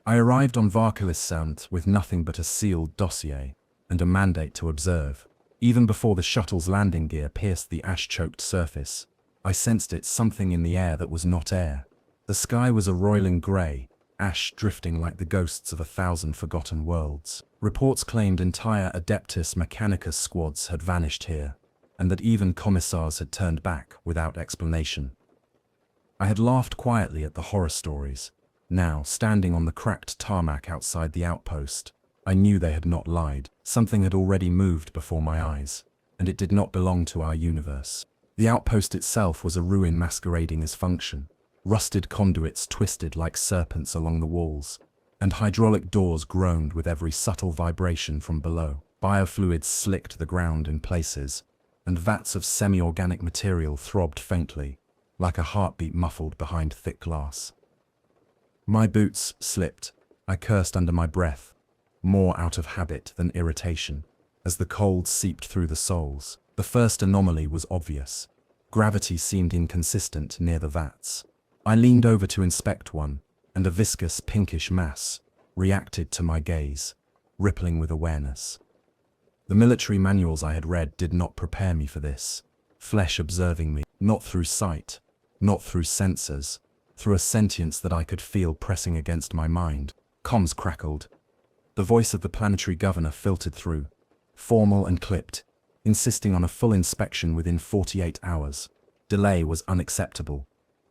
I arrived on Varkalis with nothing but a sealed dossier and a mandate to observe. Even before the shuttle's landing gear pierced the ash-choked surface, I sensed something in the air that was not air. The sky was a roiling grey, ash drifting like the ghosts of 1,000 forgotten worlds. Reports claimed entire Adeptus Mechanicus squads had vanished here, and that even Commissars had turned back without explanation. I had laughed quietly at the horror stories. Now, standing on the cracked tarmac outside the outpost, I knew they had not lied. Something had already moved before my eyes, and it did not belong to our universe. The outpost itself was a ruin masquerading as function. Rusted conduits twisted like serpents along the walls, and hydraulic doors groaned with every subtle vibration from below. Biofluids slicked the ground in places, and vats of semi-organic material throbbed faintly, like a heartbeat muffled behind thick glass. My boots slipped. I cursed under my breath, more out of habit than irritation, as the cold seeped through the soles. The first anomaly was obvious. Gravity seemed inconsistent near the vats. I leaned over to inspect one, and a viscous pinkish mass reacted to my gaze, rippling with awareness. The military manuals I had read did not prepare me for this. Flesh observing me, not through sight, not through sensors, through a sentience that I could feel pressing against my mind. Comms crackled. The voice of the planetary governor filtered through, formal and clipped, insisting on a full inspection within 48 hours. Delay was unacceptable.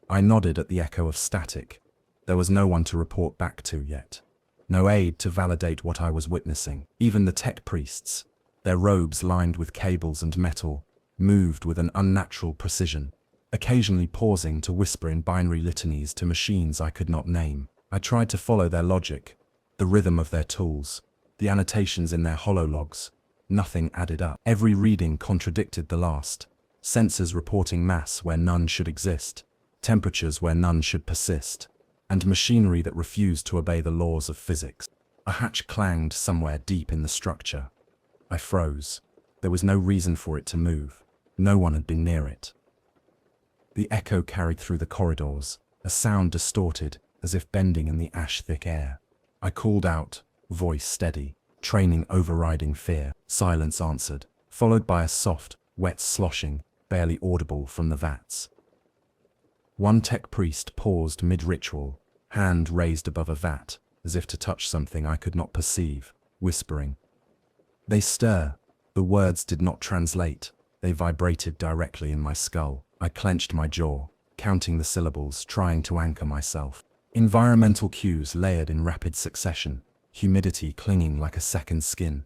I nodded at the echo of static. There was no one to report back to yet. No aid to validate what I was witnessing. Even the tech priests, their robes lined with cables and metal, moved with an unnatural precision, occasionally pausing to whisper in binary litanies to machines I could not name. I tried to follow their logic, the rhythm of their tools, the annotations in their holologs. Nothing added up. Every reading contradicted the last. Sensors reporting mass where none should exist, temperatures where none should persist, and machinery that refused to obey the laws of physics. A hatch clanged somewhere deep in the structure. I froze. There was no reason for it to move. No one had been near it. The echo carried through the corridors, a sound distorted, as if bending in the ash-thick air. I called out, voice steady, training overriding fear. Silence answered, followed by a soft, wet sloshing, barely audible from the vats. One tech priest paused mid-ritual, hand raised above a vat, as if to touch something I could not perceive, whispering. They stir. The words did not translate. They vibrated directly in my skull. I clenched my jaw, counting the syllables, trying to anchor myself. Environmental cues layered in rapid succession, humidity clinging like a second skin.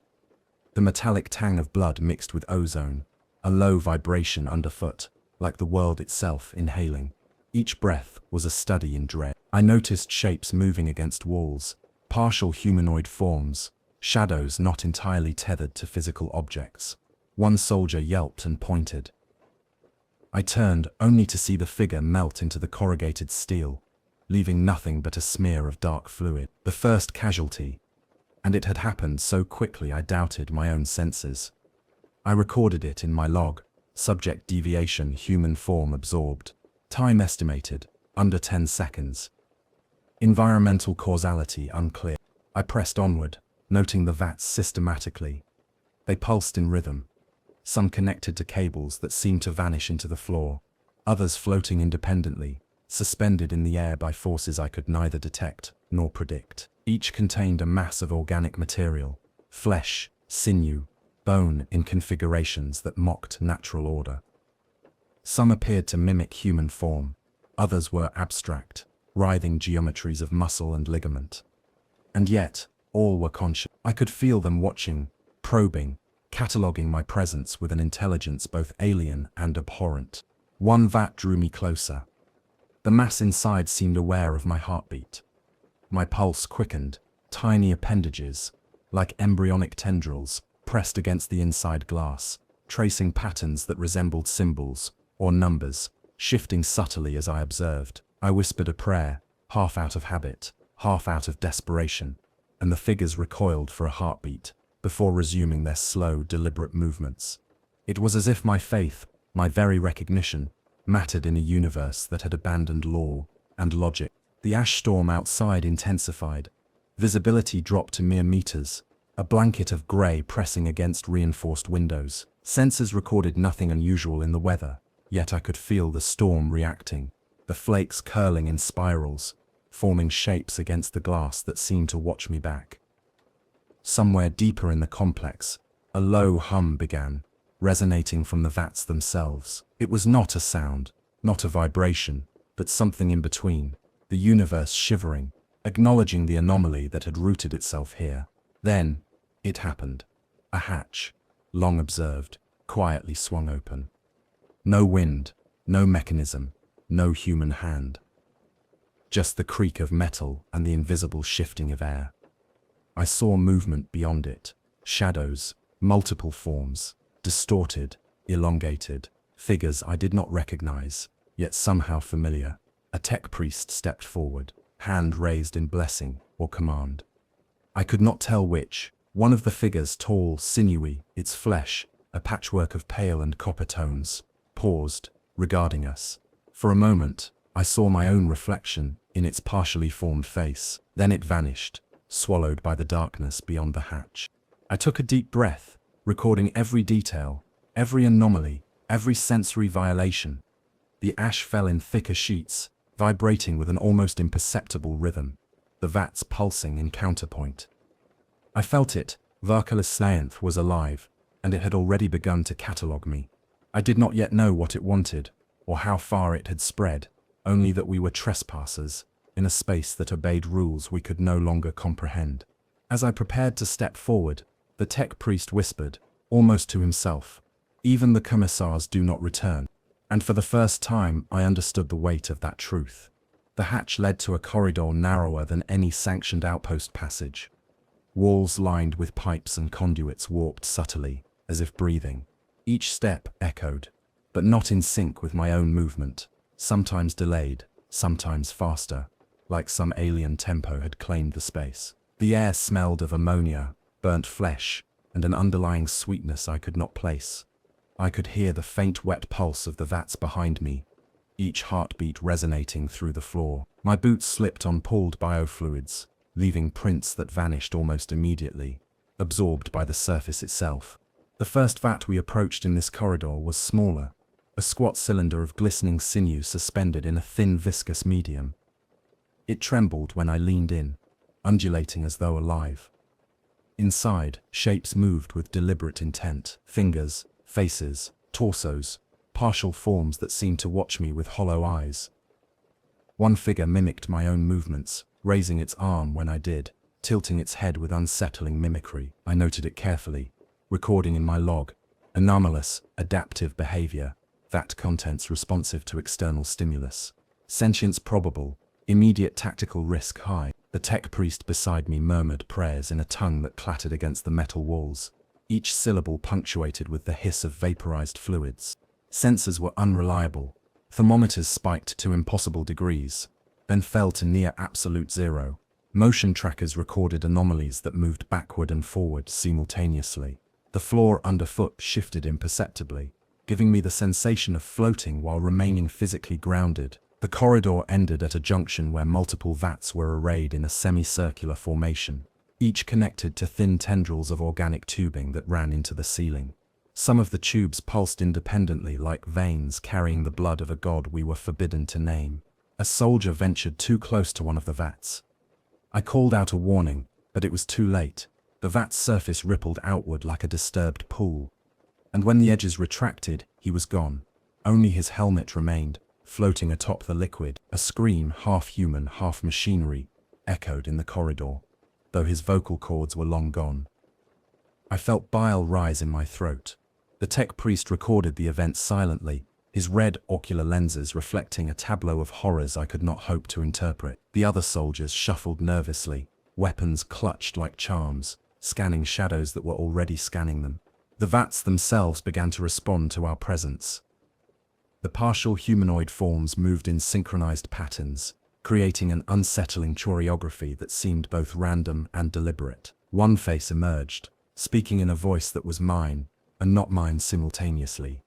The metallic tang of blood mixed with ozone, a low vibration underfoot, like the world itself inhaling. Each breath was a study in dread. I noticed shapes moving against walls, partial humanoid forms, shadows not entirely tethered to physical objects. One soldier yelped and pointed. I turned only to see the figure melt into the corrugated steel, leaving nothing but a smear of dark fluid. The first casualty, and it had happened so quickly I doubted my own senses. I recorded it in my log, subject deviation, human form absorbed, time estimated, under 10 seconds. Environmental causality unclear. I pressed onward, noting the vats systematically. They pulsed in rhythm, some connected to cables that seemed to vanish into the floor, others floating independently, suspended in the air by forces I could neither detect nor predict. Each contained a mass of organic material, flesh, sinew, bone in configurations that mocked natural order. Some appeared to mimic human form, others were abstract, writhing geometries of muscle and ligament. And yet, all were conscious. I could feel them watching, probing, cataloguing my presence with an intelligence both alien and abhorrent. One vat drew me closer. The mass inside seemed aware of my heartbeat. My pulse quickened, tiny appendages, like embryonic tendrils, pressed against the inside glass, tracing patterns that resembled symbols or numbers, shifting subtly as I observed. I whispered a prayer, half out of habit, half out of desperation, and the figures recoiled for a heartbeat, before resuming their slow, deliberate movements. It was as if my faith, my very recognition, mattered in a universe that had abandoned law and logic. The ash storm outside intensified, Visibility dropped to mere meters, a blanket of grey pressing against reinforced windows. Sensors recorded nothing unusual in the weather, yet I could feel the storm reacting, the flakes curling in spirals, forming shapes against the glass that seemed to watch me back. Somewhere deeper in the complex, a low hum began, resonating from the vats themselves. It was not a sound, not a vibration, but something in between, the universe shivering, acknowledging the anomaly that had rooted itself here. Then, it happened. A hatch, long observed, quietly swung open. No wind, no mechanism, no human hand. Just the creak of metal and the invisible shifting of air. I saw movement beyond it, shadows, multiple forms, distorted, elongated, figures I did not recognize, yet somehow familiar. A tech priest stepped forward, hand raised in blessing or command. I could not tell which. One of the figures, tall, sinewy, its flesh, a patchwork of pale and copper tones, paused, regarding us. For a moment, I saw my own reflection in its partially formed face. Then it vanished, swallowed by the darkness beyond the hatch. I took a deep breath, recording every detail, every anomaly, every sensory violation. The ash fell in thicker sheets, vibrating with an almost imperceptible rhythm, the vats pulsing in counterpoint. I felt it. Varkalis was alive, and it had already begun to catalogue me. I did not yet know what it wanted, or how far it had spread, only that we were trespassers, in a space that obeyed rules we could no longer comprehend. As I prepared to step forward, the tech priest whispered, almost to himself, "Even the Commissars do not return." And for the first time, I understood the weight of that truth. The hatch led to a corridor narrower than any sanctioned outpost passage. Walls lined with pipes and conduits warped subtly, as if breathing. Each step echoed, but not in sync with my own movement, sometimes delayed, sometimes faster, like some alien tempo had claimed the space. The air smelled of ammonia, burnt flesh, and an underlying sweetness I could not place. I could hear the faint wet pulse of the vats behind me, each heartbeat resonating through the floor. My boots slipped on pooled biofluids, leaving prints that vanished almost immediately, absorbed by the surface itself. The first vat we approached in this corridor was smaller, a squat cylinder of glistening sinew suspended in a thin viscous medium. It trembled when I leaned in, undulating as though alive. Inside, shapes moved with deliberate intent, fingers, faces, torsos, partial forms that seemed to watch me with hollow eyes. One figure mimicked my own movements, raising its arm when I did, tilting its head with unsettling mimicry. I noted it carefully, recording in my log, anomalous, adaptive behavior, vat contents responsive to external stimulus. Sentience probable, immediate tactical risk high. The tech priest beside me murmured prayers in a tongue that clattered against the metal walls, each syllable punctuated with the hiss of vaporized fluids. Sensors were unreliable. Thermometers spiked to impossible degrees, then fell to near absolute zero. Motion trackers recorded anomalies that moved backward and forward simultaneously. The floor underfoot shifted imperceptibly, giving me the sensation of floating while remaining physically grounded. The corridor ended at a junction where multiple vats were arrayed in a semicircular formation, each connected to thin tendrils of organic tubing that ran into the ceiling. Some of the tubes pulsed independently like veins carrying the blood of a god we were forbidden to name. A soldier ventured too close to one of the vats. I called out a warning, but it was too late. The vat's surface rippled outward like a disturbed pool, and when the edges retracted, he was gone. Only his helmet remained, floating atop the liquid. A scream, half human, half machinery, echoed in the corridor, though his vocal cords were long gone. I felt bile rise in my throat. The tech priest recorded the event silently, his red ocular lenses reflecting a tableau of horrors I could not hope to interpret. The other soldiers shuffled nervously, weapons clutched like charms, scanning shadows that were already scanning them. The vats themselves began to respond to our presence. The partial humanoid forms moved in synchronized patterns, creating an unsettling choreography that seemed both random and deliberate. One face emerged, speaking in a voice that was mine, and not mine simultaneously.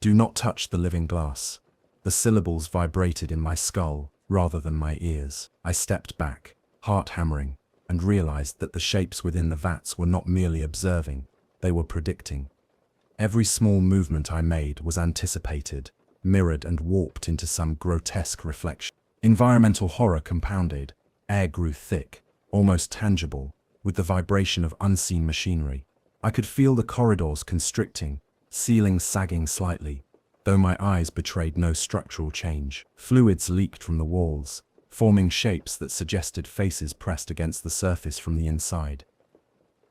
"Do not touch the living glass." The syllables vibrated in my skull, rather than my ears. I stepped back, heart hammering, and realized that the shapes within the vats were not merely observing, they were predicting. Every small movement I made was anticipated, mirrored and warped into some grotesque reflection. Environmental horror compounded, air grew thick, almost tangible, with the vibration of unseen machinery. I could feel the corridors constricting, ceilings sagging slightly, though my eyes betrayed no structural change. Fluids leaked from the walls, forming shapes that suggested faces pressed against the surface from the inside.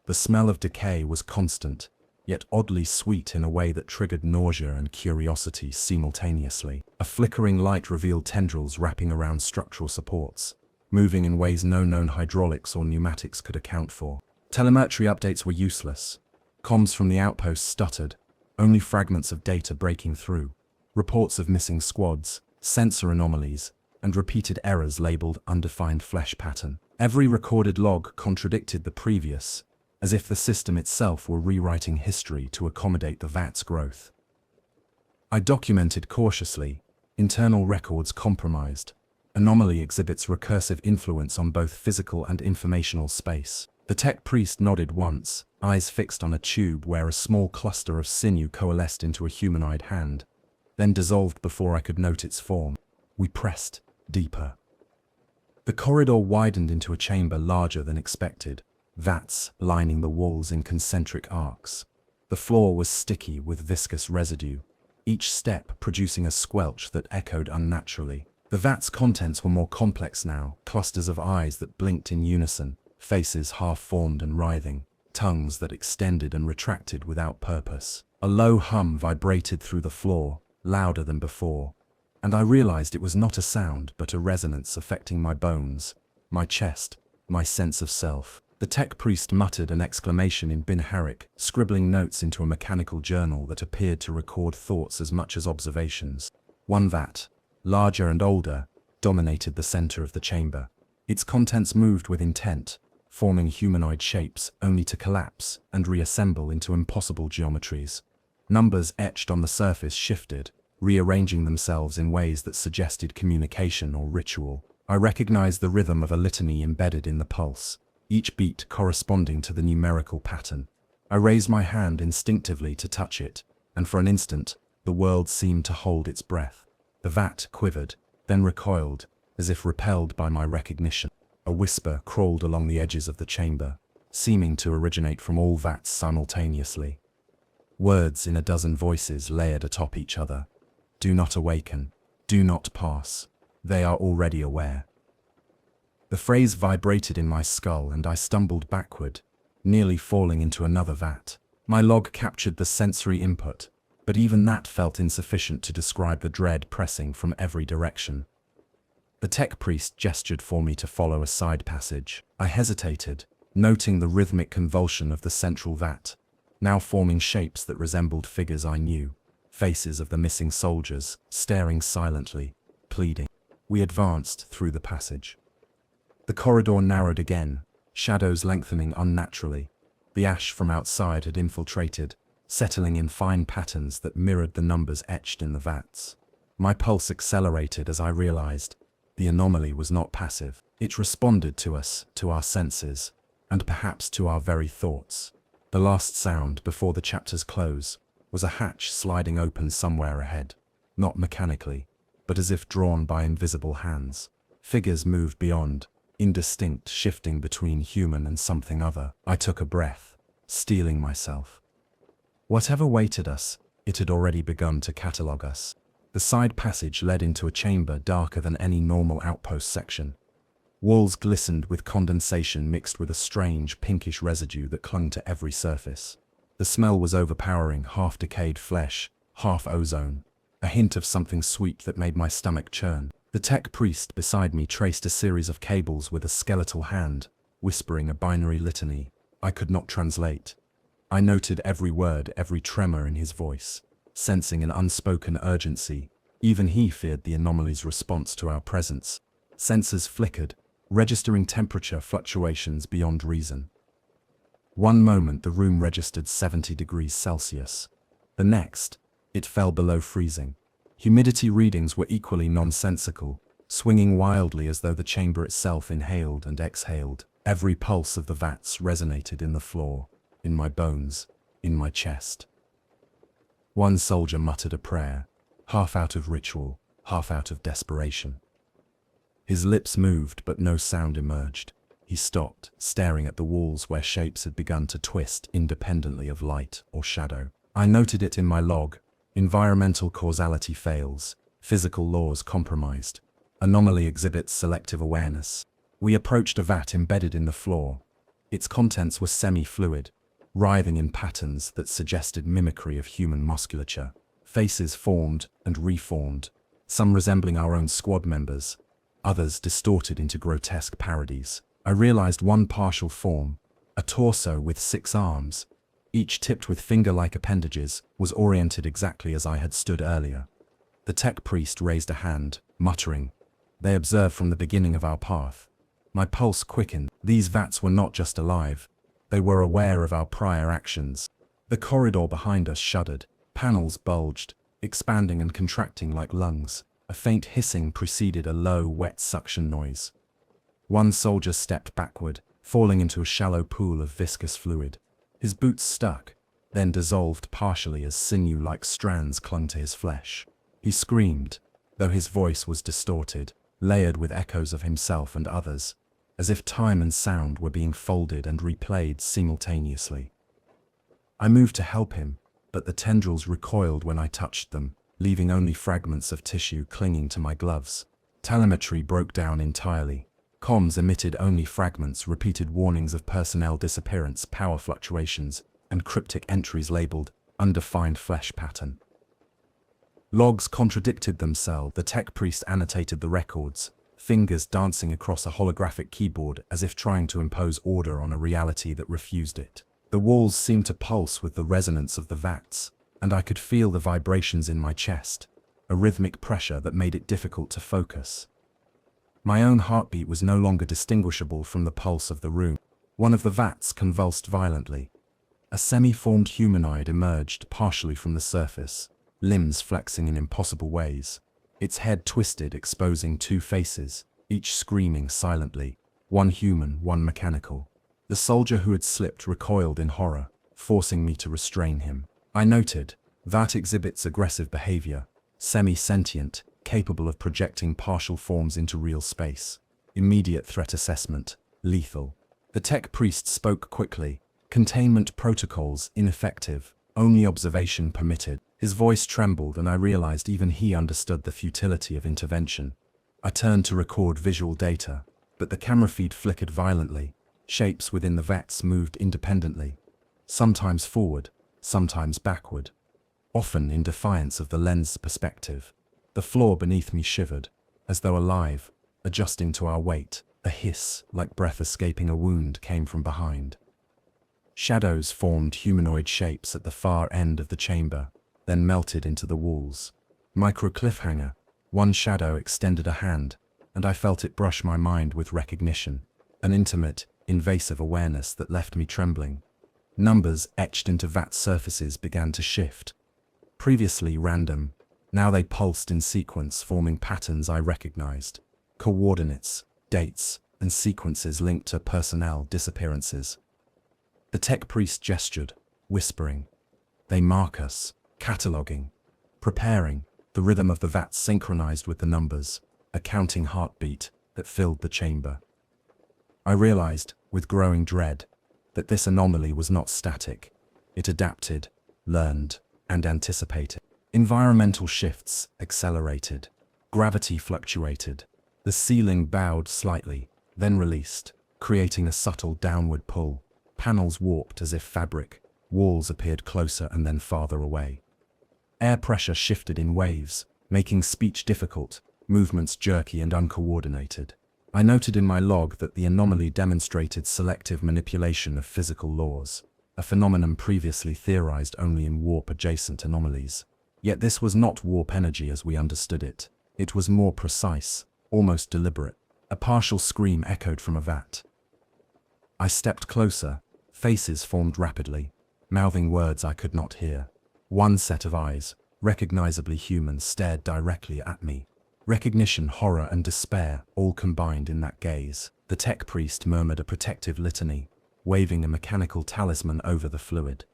The smell of decay was constant, yet oddly sweet in a way that triggered nausea and curiosity simultaneously. A flickering light revealed tendrils wrapping around structural supports, moving in ways no known hydraulics or pneumatics could account for. Telemetry updates were useless. Comms from the outpost stuttered, only fragments of data breaking through. Reports of missing squads, sensor anomalies, and repeated errors labeled undefined flesh pattern. Every recorded log contradicted the previous, as if the system itself were rewriting history to accommodate the Vats' growth. I documented cautiously, internal records compromised. Anomaly exhibits recursive influence on both physical and informational space. The tech priest nodded once, eyes fixed on a tube where a small cluster of sinew coalesced into a humanoid hand, then dissolved before I could note its form. We pressed deeper. The corridor widened into a chamber larger than expected, vats lining the walls in concentric arcs. The floor was sticky with viscous residue, each step producing a squelch that echoed unnaturally. The vat's contents were more complex now, clusters of eyes that blinked in unison, faces half-formed and writhing, tongues that extended and retracted without purpose. A low hum vibrated through the floor, louder than before, and I realized it was not a sound but a resonance affecting my bones, my chest, my sense of self. The tech priest muttered an exclamation in Binharik, scribbling notes into a mechanical journal that appeared to record thoughts as much as observations. One vat, larger and older, dominated the center of the chamber. Its contents moved with intent, forming humanoid shapes only to collapse and reassemble into impossible geometries. Numbers etched on the surface shifted, rearranging themselves in ways that suggested communication or ritual. I recognized the rhythm of a litany embedded in the pulse, each beat corresponding to the numerical pattern. I raised my hand instinctively to touch it, and for an instant, the world seemed to hold its breath. The vat quivered, then recoiled, as if repelled by my recognition. A whisper crawled along the edges of the chamber, seeming to originate from all vats simultaneously. Words in a dozen voices layered atop each other. Do not awaken. Do not pass. They are already aware. The phrase vibrated in my skull and I stumbled backward, nearly falling into another vat. My log captured the sensory input, but even that felt insufficient to describe the dread pressing from every direction. The tech priest gestured for me to follow a side passage. I hesitated, noting the rhythmic convulsion of the central vat, now forming shapes that resembled figures I knew, faces of the missing soldiers, staring silently, pleading. We advanced through the passage. The corridor narrowed again, shadows lengthening unnaturally. The ash from outside had infiltrated, settling in fine patterns that mirrored the numbers etched in the vats. My pulse accelerated as I realized the anomaly was not passive. It responded to us, to our senses, and perhaps to our very thoughts. The last sound before the chapter's close was a hatch sliding open somewhere ahead, not mechanically, but as if drawn by invisible hands. Figures moved beyond, indistinct, shifting between human and something other. I took a breath, steeling myself. Whatever waited us, it had already begun to catalogue us. The side passage led into a chamber darker than any normal outpost section. Walls glistened with condensation mixed with a strange pinkish residue that clung to every surface. The smell was overpowering, half decayed flesh, half ozone, a hint of something sweet that made my stomach churn. The tech priest beside me traced a series of cables with a skeletal hand, whispering a binary litany I could not translate. I noted every word, every tremor in his voice, sensing an unspoken urgency. Even he feared the anomaly's response to our presence. Sensors flickered, registering temperature fluctuations beyond reason. One moment the room registered 70 degrees Celsius. The next, it fell below freezing. Humidity readings were equally nonsensical, swinging wildly as though the chamber itself inhaled and exhaled. Every pulse of the vats resonated in the floor, in my bones, in my chest. One soldier muttered a prayer, half out of ritual, half out of desperation. His lips moved, but no sound emerged. He stopped, staring at the walls where shapes had begun to twist independently of light or shadow. I noted it in my log. Environmental causality fails. Physical laws compromised. Anomaly exhibits selective awareness. We approached a vat embedded in the floor. Its contents were semi-fluid, writhing in patterns that suggested mimicry of human musculature. Faces formed and reformed, some resembling our own squad members, others distorted into grotesque parodies. I realized one partial form, a torso with 6 arms, each tipped with finger-like appendages, was oriented exactly as I had stood earlier. The tech priest raised a hand, muttering. They observed from the beginning of our path. My pulse quickened. These vats were not just alive. They were aware of our prior actions. The corridor behind us shuddered. Panels bulged, expanding and contracting like lungs. A faint hissing preceded a low, wet suction noise. One soldier stepped backward, falling into a shallow pool of viscous fluid. His boots stuck, then dissolved partially as sinew-like strands clung to his flesh. He screamed, though his voice was distorted, layered with echoes of himself and others, as if time and sound were being folded and replayed simultaneously. I moved to help him, but the tendrils recoiled when I touched them, leaving only fragments of tissue clinging to my gloves. Telemetry broke down entirely. Comms emitted only fragments, repeated warnings of personnel disappearance, power fluctuations, and cryptic entries labeled undefined flesh pattern. Logs contradicted themselves. The tech priest annotated the records, fingers dancing across a holographic keyboard as if trying to impose order on a reality that refused it. The walls seemed to pulse with the resonance of the vats, and I could feel the vibrations in my chest, a rhythmic pressure that made it difficult to focus. My own heartbeat was no longer distinguishable from the pulse of the room. One of the vats convulsed violently. A semi-formed humanoid emerged partially from the surface, limbs flexing in impossible ways. Its head twisted, exposing 2 faces, each screaming silently, one human, one mechanical. The soldier who had slipped recoiled in horror, forcing me to restrain him. I noted, Vat exhibits aggressive behavior, semi-sentient, capable of projecting partial forms into real space. Immediate threat assessment, lethal. The tech priest spoke quickly. Containment protocols ineffective, only observation permitted. His voice trembled and I realized even he understood the futility of intervention. I turned to record visual data, but the camera feed flickered violently. Shapes within the vats moved independently, sometimes forward, sometimes backward, often in defiance of the lens's perspective. The floor beneath me shivered, as though alive, adjusting to our weight. A hiss, like breath escaping a wound, came from behind. Shadows formed humanoid shapes at the far end of the chamber, then melted into the walls. Micro cliffhanger. One shadow extended a hand, and I felt it brush my mind with recognition. An intimate, invasive awareness that left me trembling. Numbers etched into vat surfaces began to shift. Previously random, now they pulsed in sequence, forming patterns I recognized. Coordinates, dates, and sequences linked to personnel disappearances. The tech priest gestured, whispering. They mark us, cataloging, preparing. The rhythm of the vats synchronized with the numbers, a counting heartbeat that filled the chamber. I realized, with growing dread, that this anomaly was not static. It adapted, learned, and anticipated. Environmental shifts accelerated. Gravity fluctuated. The ceiling bowed slightly, then released, creating a subtle downward pull. Panels warped as if fabric. Walls appeared closer and then farther away. Air pressure shifted in waves, making speech difficult, movements jerky and uncoordinated. I noted in my log that the anomaly demonstrated selective manipulation of physical laws, a phenomenon previously theorized only in warp-adjacent anomalies. Yet this was not warp energy as we understood it. It was more precise, almost deliberate. A partial scream echoed from a vat. I stepped closer. Faces formed rapidly, mouthing words I could not hear. One set of eyes, recognizably human, stared directly at me. Recognition, horror, and despair all combined in that gaze. The tech priest murmured a protective litany, waving a mechanical talisman over the fluid.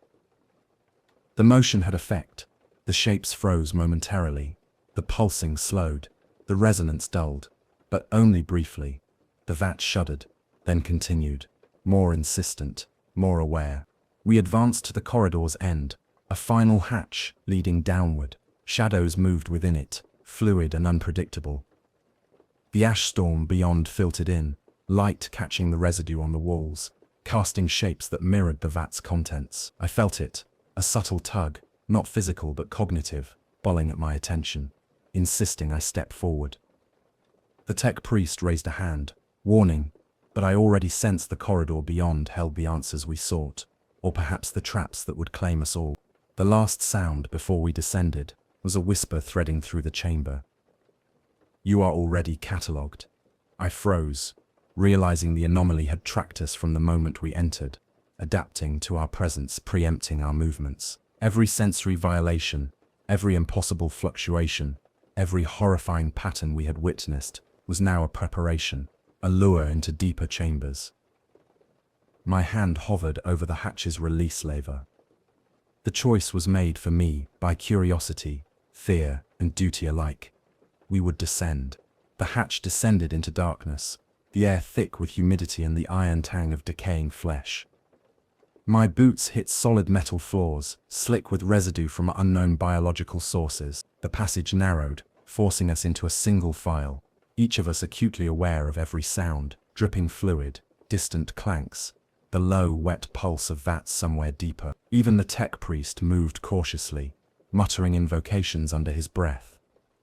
The motion had effect. The shapes froze momentarily. The pulsing slowed. The resonance dulled, but only briefly. The vat shuddered, then continued, more insistent, more aware. We advanced to the corridor's end, a final hatch leading downward. Shadows moved within it, fluid and unpredictable. The ash storm beyond filtered in, light catching the residue on the walls, casting shapes that mirrored the vat's contents. I felt it, a subtle tug, not physical but cognitive, pulling at my attention, insisting I step forward. The tech priest raised a hand, warning, but I already sensed the corridor beyond held the answers we sought, or perhaps the traps that would claim us all. The last sound before we descended was a whisper threading through the chamber. "You are already catalogued." I froze, realizing the anomaly had tracked us from the moment we entered, adapting to our presence, preempting our movements. Every sensory violation, every impossible fluctuation, every horrifying pattern we had witnessed was now a preparation, a lure into deeper chambers. My hand hovered over the hatch's release lever. The choice was made for me by curiosity, fear, and duty alike. We would descend. The hatch descended into darkness, the air thick with humidity and the iron tang of decaying flesh. My boots hit solid metal floors, slick with residue from unknown biological sources. The passage narrowed, forcing us into a single file, each of us acutely aware of every sound, dripping fluid, distant clanks, the low, wet pulse of Vats somewhere deeper. Even the tech priest moved cautiously, muttering invocations under his breath,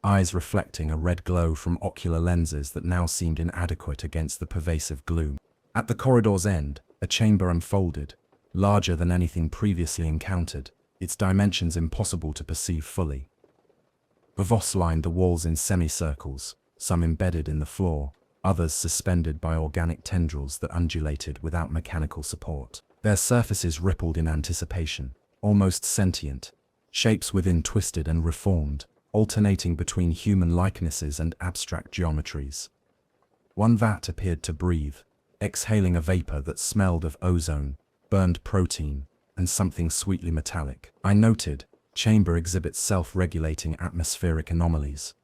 eyes reflecting a red glow from ocular lenses that now seemed inadequate against the pervasive gloom. At the corridor's end, a chamber unfolded, larger than anything previously encountered, its dimensions impossible to perceive fully. Vats lined the walls in semicircles, some embedded in the floor, others suspended by organic tendrils that undulated without mechanical support. Their surfaces rippled in anticipation, almost sentient, shapes within twisted and reformed, alternating between human likenesses and abstract geometries. One vat appeared to breathe, exhaling a vapor that smelled of ozone, burned protein, and something sweetly metallic. I noted, chamber exhibits self-regulating atmospheric anomalies.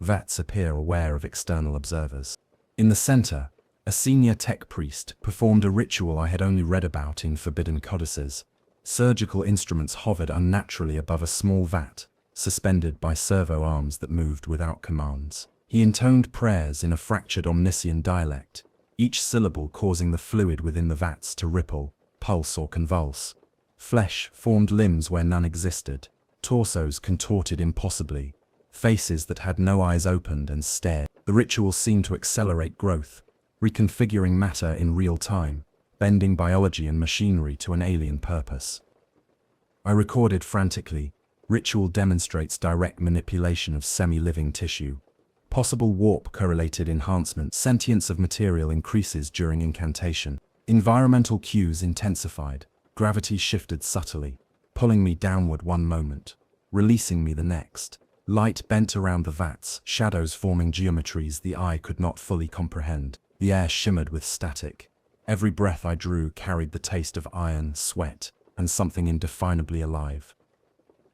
Vats appear aware of external observers. In the center, a senior tech priest performed a ritual I had only read about in forbidden codices. Surgical instruments hovered unnaturally above a small vat, suspended by servo arms that moved without commands. He intoned prayers in a fractured Omniscient dialect, each syllable causing the fluid within the vats to ripple, pulse or convulse. Flesh formed limbs where none existed, torsos contorted impossibly, faces that had no eyes opened and stared. The ritual seemed to accelerate growth, reconfiguring matter in real time, bending biology and machinery to an alien purpose. I recorded frantically, ritual demonstrates direct manipulation of semi-living tissue. Possible warp-correlated enhancement, sentience of material increases during incantation. Environmental cues intensified, gravity shifted subtly, pulling me downward one moment, releasing me the next. Light bent around the vats, shadows forming geometries the eye could not fully comprehend. The air shimmered with static. Every breath I drew carried the taste of iron, sweat, and something indefinably alive.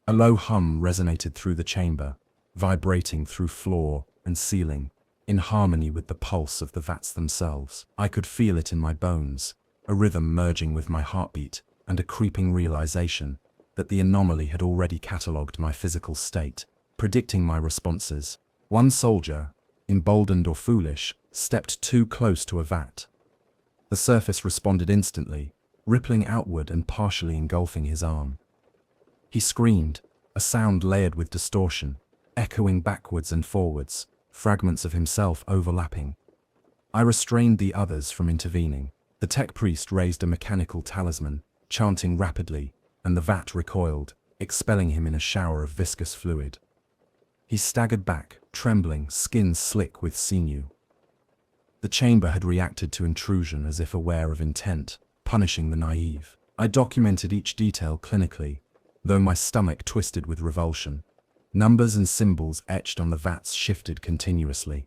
A low hum resonated through the chamber, vibrating through floor and ceiling, in harmony with the pulse of the vats themselves. I could feel it in my bones, a rhythm merging with my heartbeat, and a creeping realization that the anomaly had already catalogued my physical state, predicting my responses. One soldier, emboldened or foolish, stepped too close to a vat. The surface responded instantly, rippling outward and partially engulfing his arm. He screamed, a sound layered with distortion, echoing backwards and forwards, fragments of himself overlapping. I restrained the others from intervening. The tech priest raised a mechanical talisman, chanting rapidly, and the vat recoiled, expelling him in a shower of viscous fluid. He staggered back, trembling, skin slick with sinew. The chamber had reacted to intrusion as if aware of intent, punishing the naive. I documented each detail clinically, though my stomach twisted with revulsion. Numbers and symbols etched on the vats shifted continuously.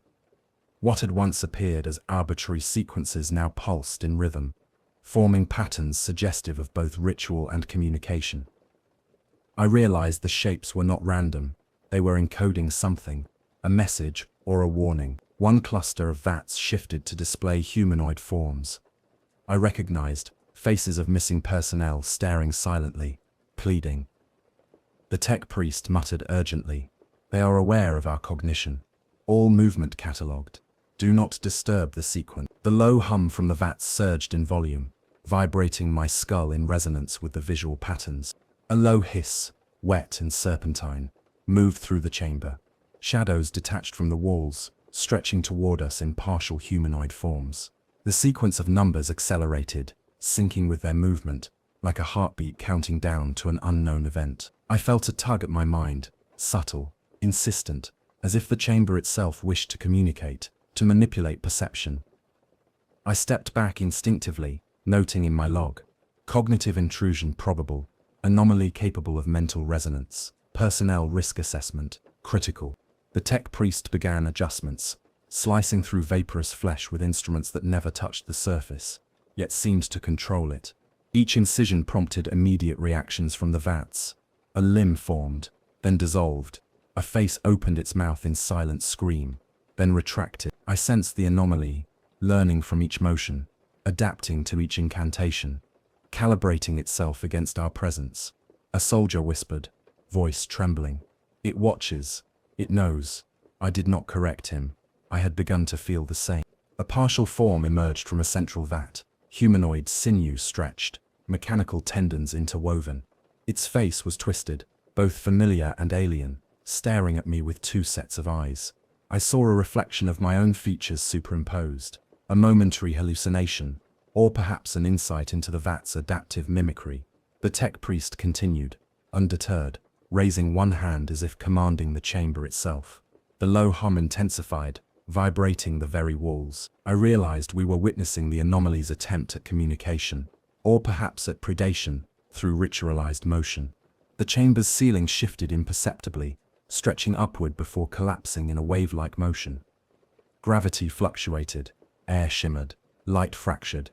What had once appeared as arbitrary sequences now pulsed in rhythm, forming patterns suggestive of both ritual and communication. I realized the shapes were not random, they were encoding something, a message or a warning. One cluster of vats shifted to display humanoid forms. I recognized faces of missing personnel staring silently, pleading. The tech priest muttered urgently, "They are aware of our cognition. All movement catalogued. Do not disturb the sequence." The low hum from the vats surged in volume, vibrating my skull in resonance with the visual patterns. A low hiss, wet and serpentine, moved through the chamber. Shadows detached from the walls, stretching toward us in partial humanoid forms. The sequence of numbers accelerated, syncing with their movement, like a heartbeat counting down to an unknown event. I felt a tug at my mind, subtle, insistent, as if the chamber itself wished to communicate, to manipulate perception. I stepped back instinctively, noting in my log, cognitive intrusion probable, anomaly capable of mental resonance, personnel risk assessment, critical. The tech priest began adjustments, slicing through vaporous flesh with instruments that never touched the surface, yet seemed to control it. Each incision prompted immediate reactions from the vats. A limb formed, then dissolved. A face opened its mouth in silent scream, then retracted. I sensed the anomaly, learning from each motion, adapting to each incantation, calibrating itself against our presence. A soldier whispered, voice trembling. "It watches. It knows." I did not correct him. I had begun to feel the same. A partial form emerged from a central vat, humanoid sinew stretched, mechanical tendons interwoven. Its face was twisted, both familiar and alien, staring at me with two sets of eyes. I saw a reflection of my own features superimposed, a momentary hallucination, or perhaps an insight into the vat's adaptive mimicry. The tech priest continued, undeterred, raising one hand as if commanding the chamber itself. The low hum intensified, vibrating the very walls. I realized we were witnessing the anomaly's attempt at communication, or perhaps at predation, through ritualized motion. The chamber's ceiling shifted imperceptibly, stretching upward before collapsing in a wave-like motion. Gravity fluctuated, air shimmered, light fractured.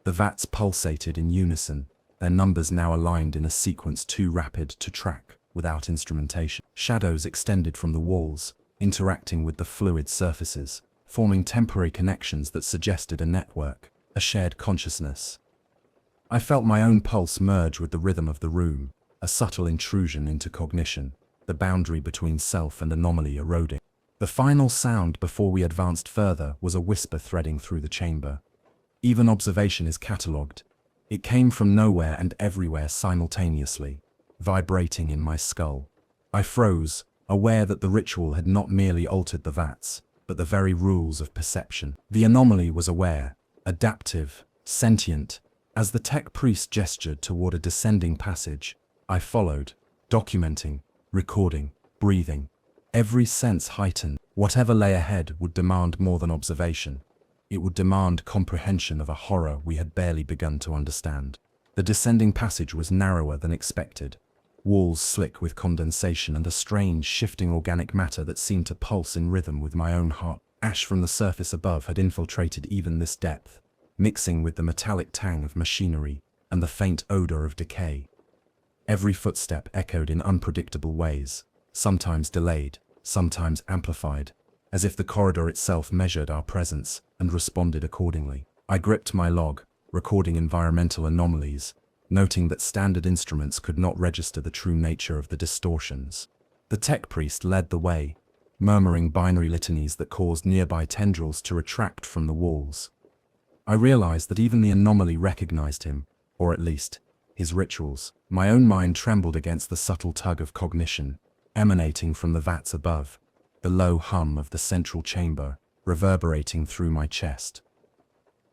The vats pulsated in unison, their numbers now aligned in a sequence too rapid to track without instrumentation. Shadows extended from the walls, interacting with the fluid surfaces, forming temporary connections that suggested a network, a shared consciousness. I felt my own pulse merge with the rhythm of the room, a subtle intrusion into cognition, the boundary between self and anomaly eroding. The final sound before we advanced further was a whisper threading through the chamber. Even observation is catalogued. It came from nowhere and everywhere simultaneously, vibrating in my skull. I froze, aware that the ritual had not merely altered the vats, but the very rules of perception. The anomaly was aware, adaptive, sentient. As the tech priest gestured toward a descending passage, I followed, documenting, recording, breathing. Every sense heightened. Whatever lay ahead would demand more than observation. It would demand comprehension of a horror we had barely begun to understand. The descending passage was narrower than expected, walls slick with condensation and a strange shifting organic matter that seemed to pulse in rhythm with my own heart. Ash from the surface above had infiltrated even this depth, mixing with the metallic tang of machinery and the faint odor of decay. Every footstep echoed in unpredictable ways, sometimes delayed, sometimes amplified, as if the corridor itself measured our presence and responded accordingly. I gripped my log, recording environmental anomalies, noting that standard instruments could not register the true nature of the distortions. The tech priest led the way, murmuring binary litanies that caused nearby tendrils to retract from the walls. I realized that even the anomaly recognized him, or at least, his rituals. My own mind trembled against the subtle tug of cognition, emanating from the vats above, the low hum of the central chamber, reverberating through my chest.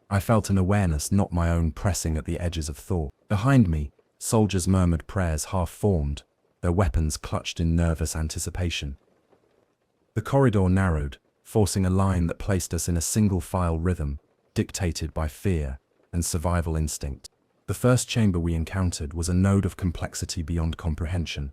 I felt an awareness not my own pressing at the edges of thought. Behind me, soldiers murmured prayers half-formed, their weapons clutched in nervous anticipation. The corridor narrowed, forcing a line that placed us in a single-file rhythm, dictated by fear and survival instinct. The first chamber we encountered was a node of complexity beyond comprehension.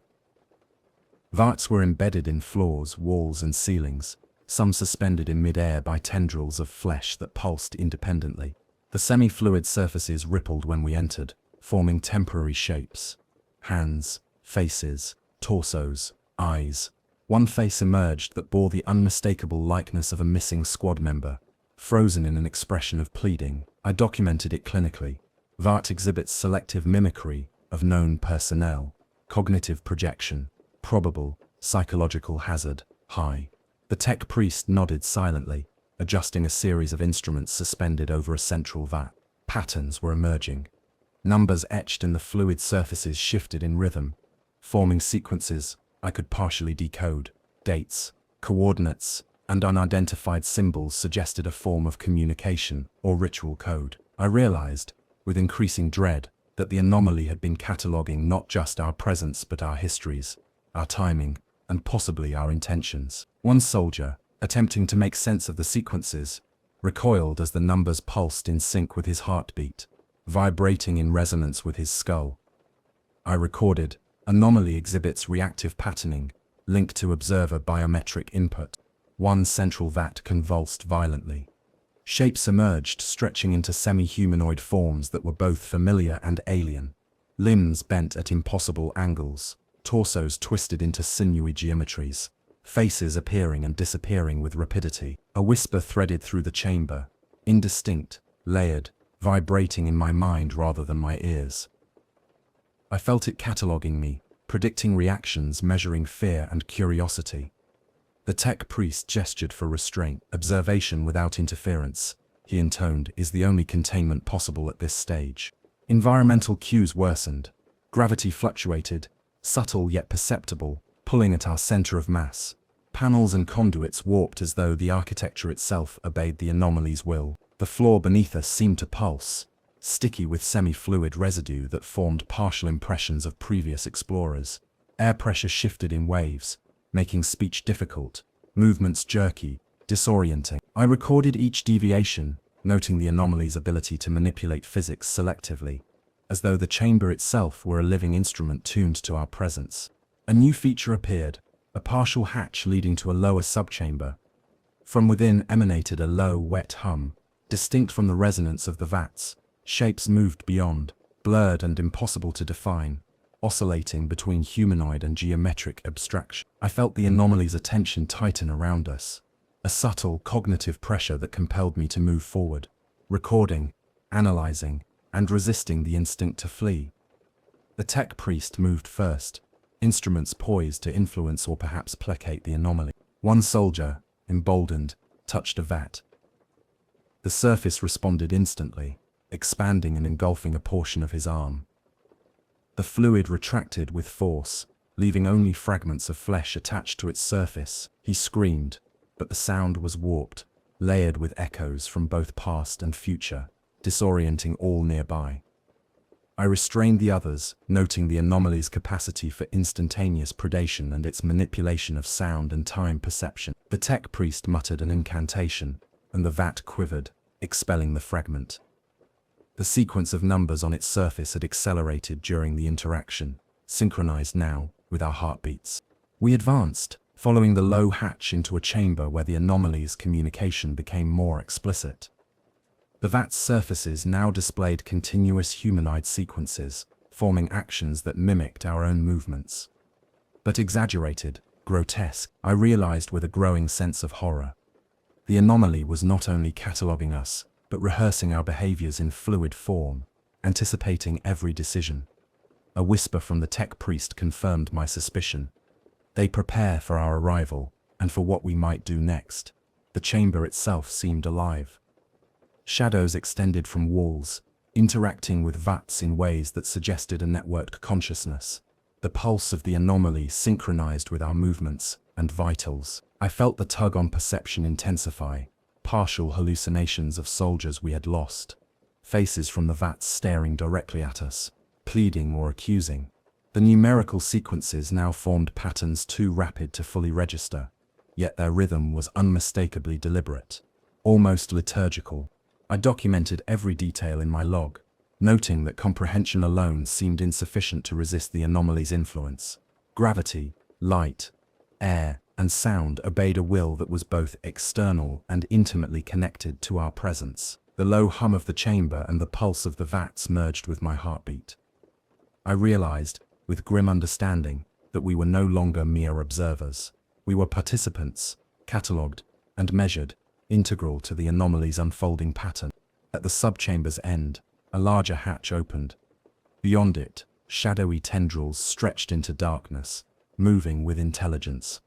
Vats were embedded in floors, walls, and ceilings, some suspended in mid-air by tendrils of flesh that pulsed independently. The semi-fluid surfaces rippled when we entered, forming temporary shapes. Hands, faces, torsos, eyes. One face emerged that bore the unmistakable likeness of a missing squad member, frozen in an expression of pleading. I documented it clinically. Vats exhibits selective mimicry of known personnel, cognitive projection, probable, psychological hazard, high. The tech priest nodded silently, adjusting a series of instruments suspended over a central vat. Patterns were emerging. Numbers etched in the fluid surfaces shifted in rhythm, forming sequences I could partially decode. Dates, coordinates, and unidentified symbols suggested a form of communication or ritual code. I realized, with increasing dread, that the anomaly had been cataloging not just our presence but our histories, our timing, and possibly our intentions. One soldier, attempting to make sense of the sequences, recoiled as the numbers pulsed in sync with his heartbeat, vibrating in resonance with his skull. I recorded, anomaly exhibits reactive patterning, linked to observer biometric input. One central vat convulsed violently. Shapes emerged, stretching into semi-humanoid forms that were both familiar and alien. Limbs bent at impossible angles, torsos twisted into sinewy geometries, faces appearing and disappearing with rapidity. A whisper threaded through the chamber, indistinct, layered, vibrating in my mind rather than my ears. I felt it cataloging me, predicting reactions, measuring fear and curiosity. The tech priest gestured for restraint. Observation without interference, he intoned, is the only containment possible at this stage. Environmental cues worsened. Gravity fluctuated, subtle yet perceptible, pulling at our center of mass. Panels and conduits warped as though the architecture itself obeyed the anomaly's will. The floor beneath us seemed to pulse, sticky with semi-fluid residue that formed partial impressions of previous explorers. Air pressure shifted in waves, making speech difficult, movements jerky, disorienting. I recorded each deviation, noting the anomaly's ability to manipulate physics selectively, as though the chamber itself were a living instrument tuned to our presence. A new feature appeared, a partial hatch leading to a lower subchamber. From within emanated a low, wet hum, distinct from the resonance of the vats. Shapes moved beyond, blurred and impossible to define, oscillating between humanoid and geometric abstraction. I felt the anomaly's attention tighten around us, a subtle cognitive pressure that compelled me to move forward, recording, analyzing, and resisting the instinct to flee. The tech priest moved first, instruments poised to influence or perhaps placate the anomaly. One soldier, emboldened, touched a vat. The surface responded instantly, expanding and engulfing a portion of his arm. The fluid retracted with force, leaving only fragments of flesh attached to its surface. He screamed, but the sound was warped, layered with echoes from both past and future, disorienting all nearby. I restrained the others, noting the anomaly's capacity for instantaneous predation and its manipulation of sound and time perception. The tech priest muttered an incantation, and the vat quivered, expelling the fragment. The sequence of numbers on its surface had accelerated during the interaction, synchronized now with our heartbeats. We advanced, following the low hatch into a chamber where the anomaly's communication became more explicit. The vat's surfaces now displayed continuous humanoid sequences, forming actions that mimicked our own movements. But exaggerated, grotesque, I realized with a growing sense of horror. The anomaly was not only cataloging us, but rehearsing our behaviors in fluid form, anticipating every decision. A whisper from the tech priest confirmed my suspicion. They prepare for our arrival, and for what we might do next. The chamber itself seemed alive. Shadows extended from walls, interacting with vats in ways that suggested a networked consciousness. The pulse of the anomaly synchronized with our movements and vitals. I felt the tug on perception intensify, partial hallucinations of soldiers we had lost, faces from the vats staring directly at us, pleading or accusing. The numerical sequences now formed patterns too rapid to fully register, yet their rhythm was unmistakably deliberate, almost liturgical. I documented every detail in my log, noting that comprehension alone seemed insufficient to resist the anomaly's influence. Gravity, light, air, and sound obeyed a will that was both external and intimately connected to our presence. The low hum of the chamber and the pulse of the vats merged with my heartbeat. I realized, with grim understanding, that we were no longer mere observers. We were participants, catalogued and measured, integral to the anomaly's unfolding pattern. At the subchamber's end, a larger hatch opened. Beyond it, shadowy tendrils stretched into darkness, moving with intelligence.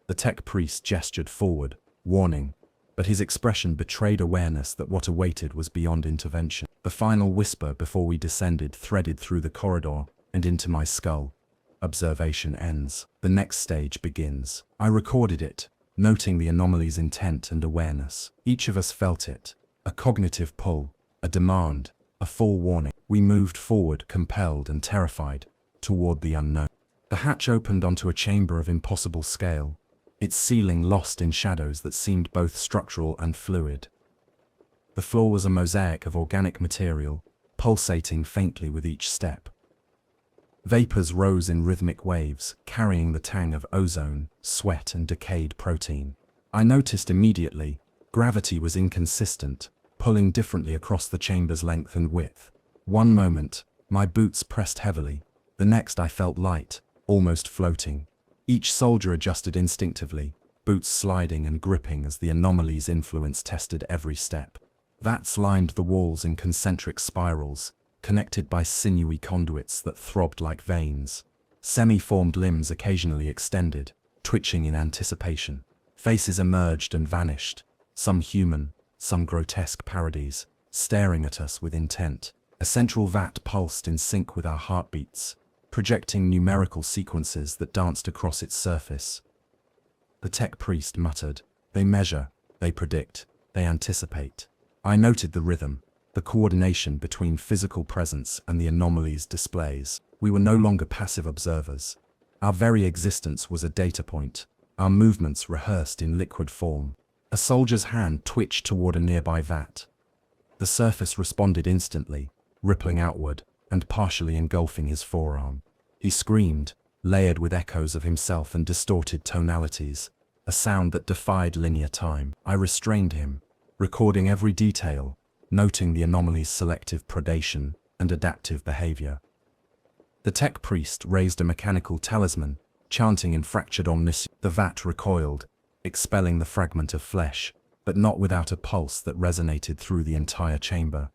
The tech priest gestured forward, warning, but his expression betrayed awareness that what awaited was beyond intervention. The final whisper before we descended threaded through the corridor and into my skull. Observation ends. The next stage begins. I recorded it, noting the anomaly's intent and awareness. Each of us felt it. A cognitive pull, a demand, a forewarning. We moved forward, compelled and terrified, toward the unknown. The hatch opened onto a chamber of impossible scale, its ceiling lost in shadows that seemed both structural and fluid. The floor was a mosaic of organic material, pulsating faintly with each step. Vapors rose in rhythmic waves, carrying the tang of ozone, sweat, and decayed protein. I noticed immediately, gravity was inconsistent, pulling differently across the chamber's length and width. One moment, my boots pressed heavily. The next I felt light, almost floating. Each soldier adjusted instinctively, boots sliding and gripping as the anomaly's influence tested every step. Vats lined the walls in concentric spirals, connected by sinewy conduits that throbbed like veins. Semi-formed limbs occasionally extended, twitching in anticipation. Faces emerged and vanished, some human, some grotesque parodies, staring at us with intent. A central vat pulsed in sync with our heartbeats, projecting numerical sequences that danced across its surface. The tech priest muttered, "They measure, they predict, they anticipate." I noted the rhythm, the coordination between physical presence and the anomaly's displays. We were no longer passive observers. Our very existence was a data point, our movements rehearsed in liquid form. A soldier's hand twitched toward a nearby vat. The surface responded instantly, rippling outward and partially engulfing his forearm. He screamed, layered with echoes of himself and distorted tonalities, a sound that defied linear time. I restrained him, recording every detail, noting the anomaly's selective predation and adaptive behavior. The tech priest raised a mechanical talisman, chanting in fractured omniscience. The vat recoiled, expelling the fragment of flesh, but not without a pulse that resonated through the entire chamber.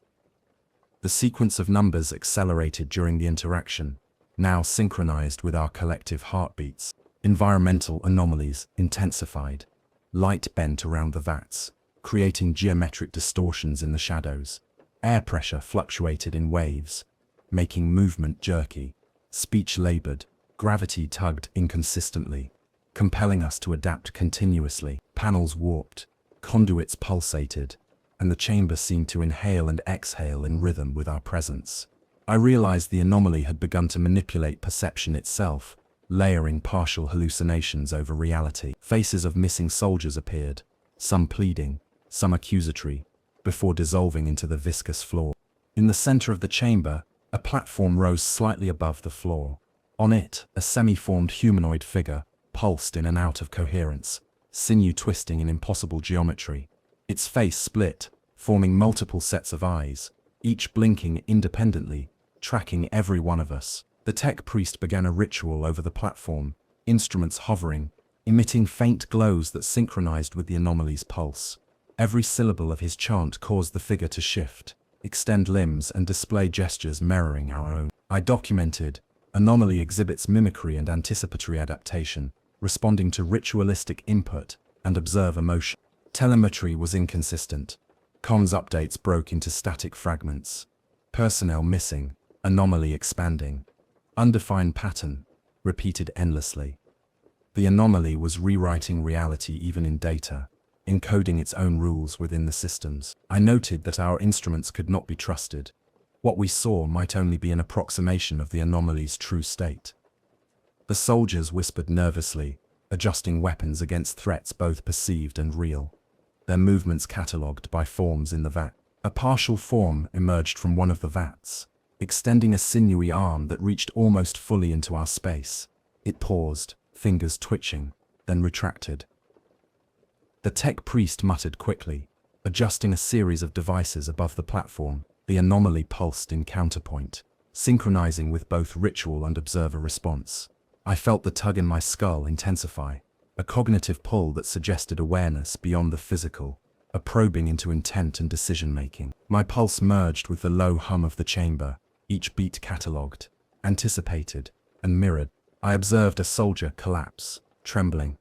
The sequence of numbers accelerated during the interaction, now synchronized with our collective heartbeats. Environmental anomalies intensified. Light bent around the vats, creating geometric distortions in the shadows. Air pressure fluctuated in waves, making movement jerky. Speech labored, gravity tugged inconsistently, compelling us to adapt continuously. Panels warped, conduits pulsated, and the chamber seemed to inhale and exhale in rhythm with our presence. I realized the anomaly had begun to manipulate perception itself, layering partial hallucinations over reality. Faces of missing soldiers appeared, some pleading, some accusatory, before dissolving into the viscous floor. In the center of the chamber, a platform rose slightly above the floor. On it, a semi-formed humanoid figure pulsed in and out of coherence, sinew twisting in impossible geometry. Its face split, forming multiple sets of eyes, each blinking independently, tracking every one of us. The tech priest began a ritual over the platform, instruments hovering, emitting faint glows that synchronized with the anomaly's pulse. Every syllable of his chant caused the figure to shift, extend limbs and display gestures mirroring our own. I documented, anomaly exhibits mimicry and anticipatory adaptation, responding to ritualistic input and observe emotion. Telemetry was inconsistent. Comms updates broke into static fragments. Personnel missing, anomaly expanding. Undefined pattern, repeated endlessly. The anomaly was rewriting reality even in data, encoding its own rules within the systems. I noted that our instruments could not be trusted. What we saw might only be an approximation of the anomaly's true state. The soldiers whispered nervously, adjusting weapons against threats both perceived and real, their movements catalogued by forms in the vat. A partial form emerged from one of the vats, extending a sinewy arm that reached almost fully into our space. It paused, fingers twitching, then retracted. The tech priest muttered quickly, adjusting a series of devices above the platform. The anomaly pulsed in counterpoint, synchronizing with both ritual and observer response. I felt the tug in my skull intensify, a cognitive pull that suggested awareness beyond the physical, a probing into intent and decision-making. My pulse merged with the low hum of the chamber, each beat catalogued, anticipated, and mirrored. I observed a soldier collapse, trembling.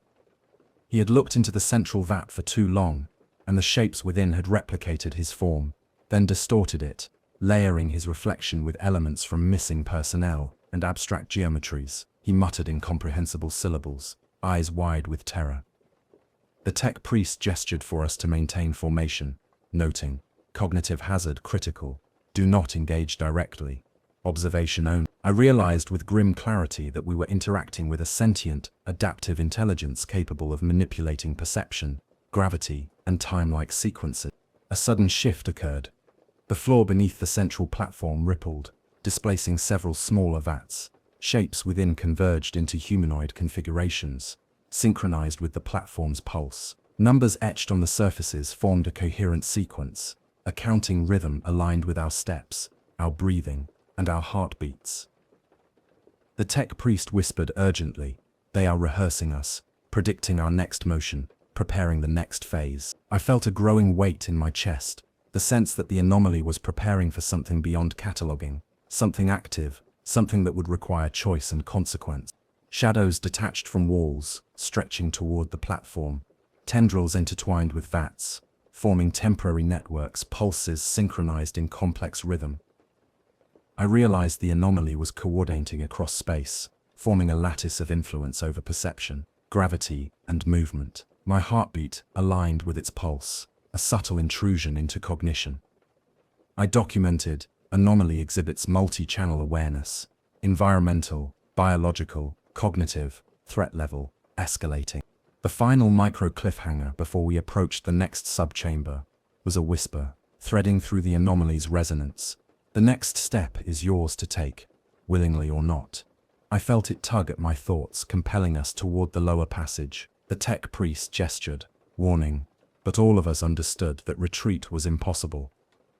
He had looked into the central vat for too long, and the shapes within had replicated his form, then distorted it, layering his reflection with elements from missing personnel and abstract geometries. He muttered incomprehensible syllables, eyes wide with terror. The tech priest gestured for us to maintain formation, noting, cognitive hazard critical, do not engage directly, observation only. I realized with grim clarity that we were interacting with a sentient, adaptive intelligence capable of manipulating perception, gravity, and time-like sequences. A sudden shift occurred. The floor beneath the central platform rippled, displacing several smaller vats. Shapes within converged into humanoid configurations, synchronized with the platform's pulse. Numbers etched on the surfaces formed a coherent sequence, a counting rhythm aligned with our steps, our breathing, and our heartbeats. The tech priest whispered urgently, "They are rehearsing us, predicting our next motion, preparing the next phase." I felt a growing weight in my chest, the sense that the anomaly was preparing for something beyond cataloging, something active, something that would require choice and consequence. Shadows detached from walls, stretching toward the platform, tendrils intertwined with vats, forming temporary networks, pulses synchronized in complex rhythm. I realized the anomaly was coordinating across space, forming a lattice of influence over perception, gravity, and movement. My heartbeat aligned with its pulse, a subtle intrusion into cognition. I documented, anomaly exhibits multi-channel awareness, environmental, biological, cognitive, threat level, escalating. The final micro cliffhanger before we approached the next subchamber was a whisper, threading through the anomaly's resonance. The next step is yours to take, willingly or not. I felt it tug at my thoughts, compelling us toward the lower passage. The tech priest gestured, warning, but all of us understood that retreat was impossible.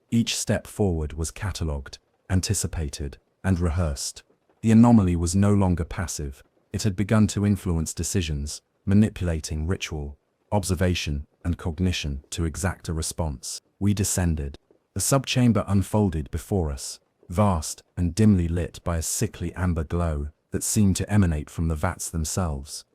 Each step forward was catalogued, anticipated, and rehearsed. The anomaly was no longer passive. It had begun to influence decisions, manipulating ritual, observation, and cognition to exact a response. We descended. The subchamber unfolded before us, vast and dimly lit by a sickly amber glow that seemed to emanate from the vats themselves.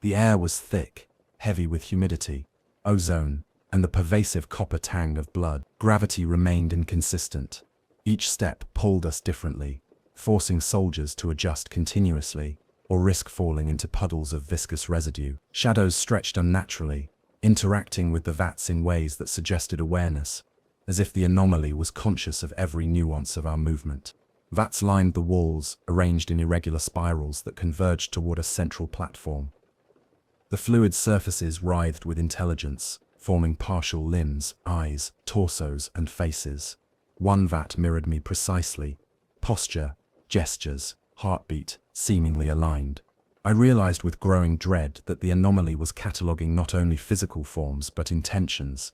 The air was thick, heavy with humidity, ozone, and the pervasive copper tang of blood. Gravity remained inconsistent. Each step pulled us differently, forcing soldiers to adjust continuously, or risk falling into puddles of viscous residue. Shadows stretched unnaturally, interacting with the vats in ways that suggested awareness, as if the anomaly was conscious of every nuance of our movement. Vats lined the walls, arranged in irregular spirals that converged toward a central platform. The fluid surfaces writhed with intelligence, forming partial limbs, eyes, torsos, and faces. One vat mirrored me precisely, posture, gestures, heartbeat, seemingly aligned. I realized with growing dread that the anomaly was cataloging not only physical forms but intentions,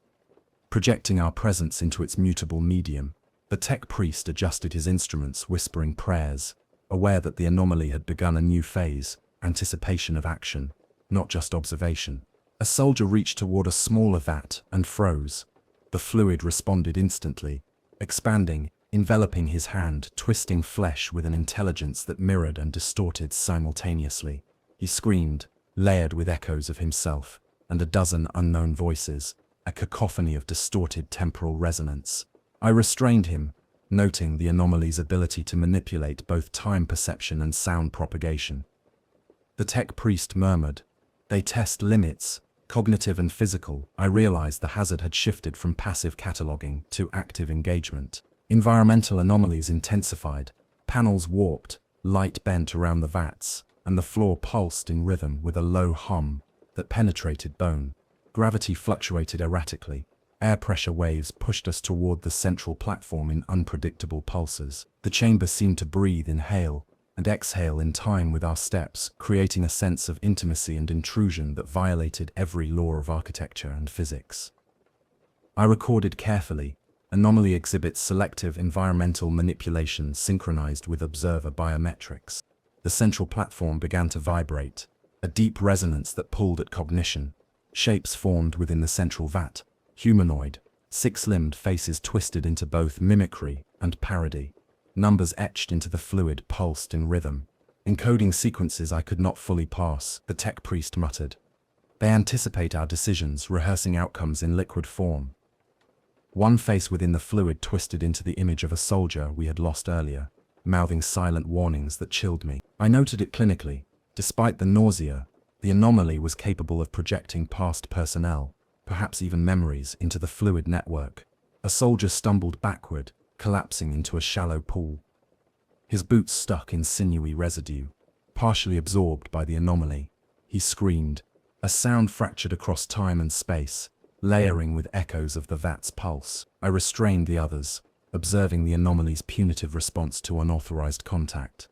projecting our presence into its mutable medium. The tech priest adjusted his instruments, whispering prayers, aware that the anomaly had begun a new phase, anticipation of action, not just observation. A soldier reached toward a smaller vat and froze. The fluid responded instantly, expanding, enveloping his hand, twisting flesh with an intelligence that mirrored and distorted simultaneously. He screamed, layered with echoes of himself, and a dozen unknown voices, a cacophony of distorted temporal resonance. I restrained him, noting the anomaly's ability to manipulate both time perception and sound propagation. The tech priest murmured, "They test limits, cognitive and physical." I realized the hazard had shifted from passive cataloging to active engagement. Environmental anomalies intensified, panels warped, light bent around the vats, and the floor pulsed in rhythm with a low hum that penetrated bone. Gravity fluctuated erratically. Air pressure waves pushed us toward the central platform in unpredictable pulses. The chamber seemed to breathe, inhale, and exhale in time with our steps, creating a sense of intimacy and intrusion that violated every law of architecture and physics. I recorded carefully. Anomaly exhibits selective environmental manipulation synchronized with observer biometrics. The central platform began to vibrate, a deep resonance that pulled at cognition. Shapes formed within the central vat, humanoid, six-limbed faces twisted into both mimicry and parody. Numbers etched into the fluid pulsed in rhythm. Encoding sequences I could not fully pass, the tech priest muttered. They anticipate our decisions, rehearsing outcomes in liquid form. One face within the fluid twisted into the image of a soldier we had lost earlier, mouthing silent warnings that chilled me. I noted it clinically. Despite the nausea, the anomaly was capable of projecting past personnel, perhaps even memories, into the fluid network. A soldier stumbled backward, collapsing into a shallow pool. His boots stuck in sinewy residue, partially absorbed by the anomaly. He screamed, a sound fractured across time and space, layering with echoes of the Vats pulse. I restrained the others, observing the anomaly's punitive response to unauthorized contact.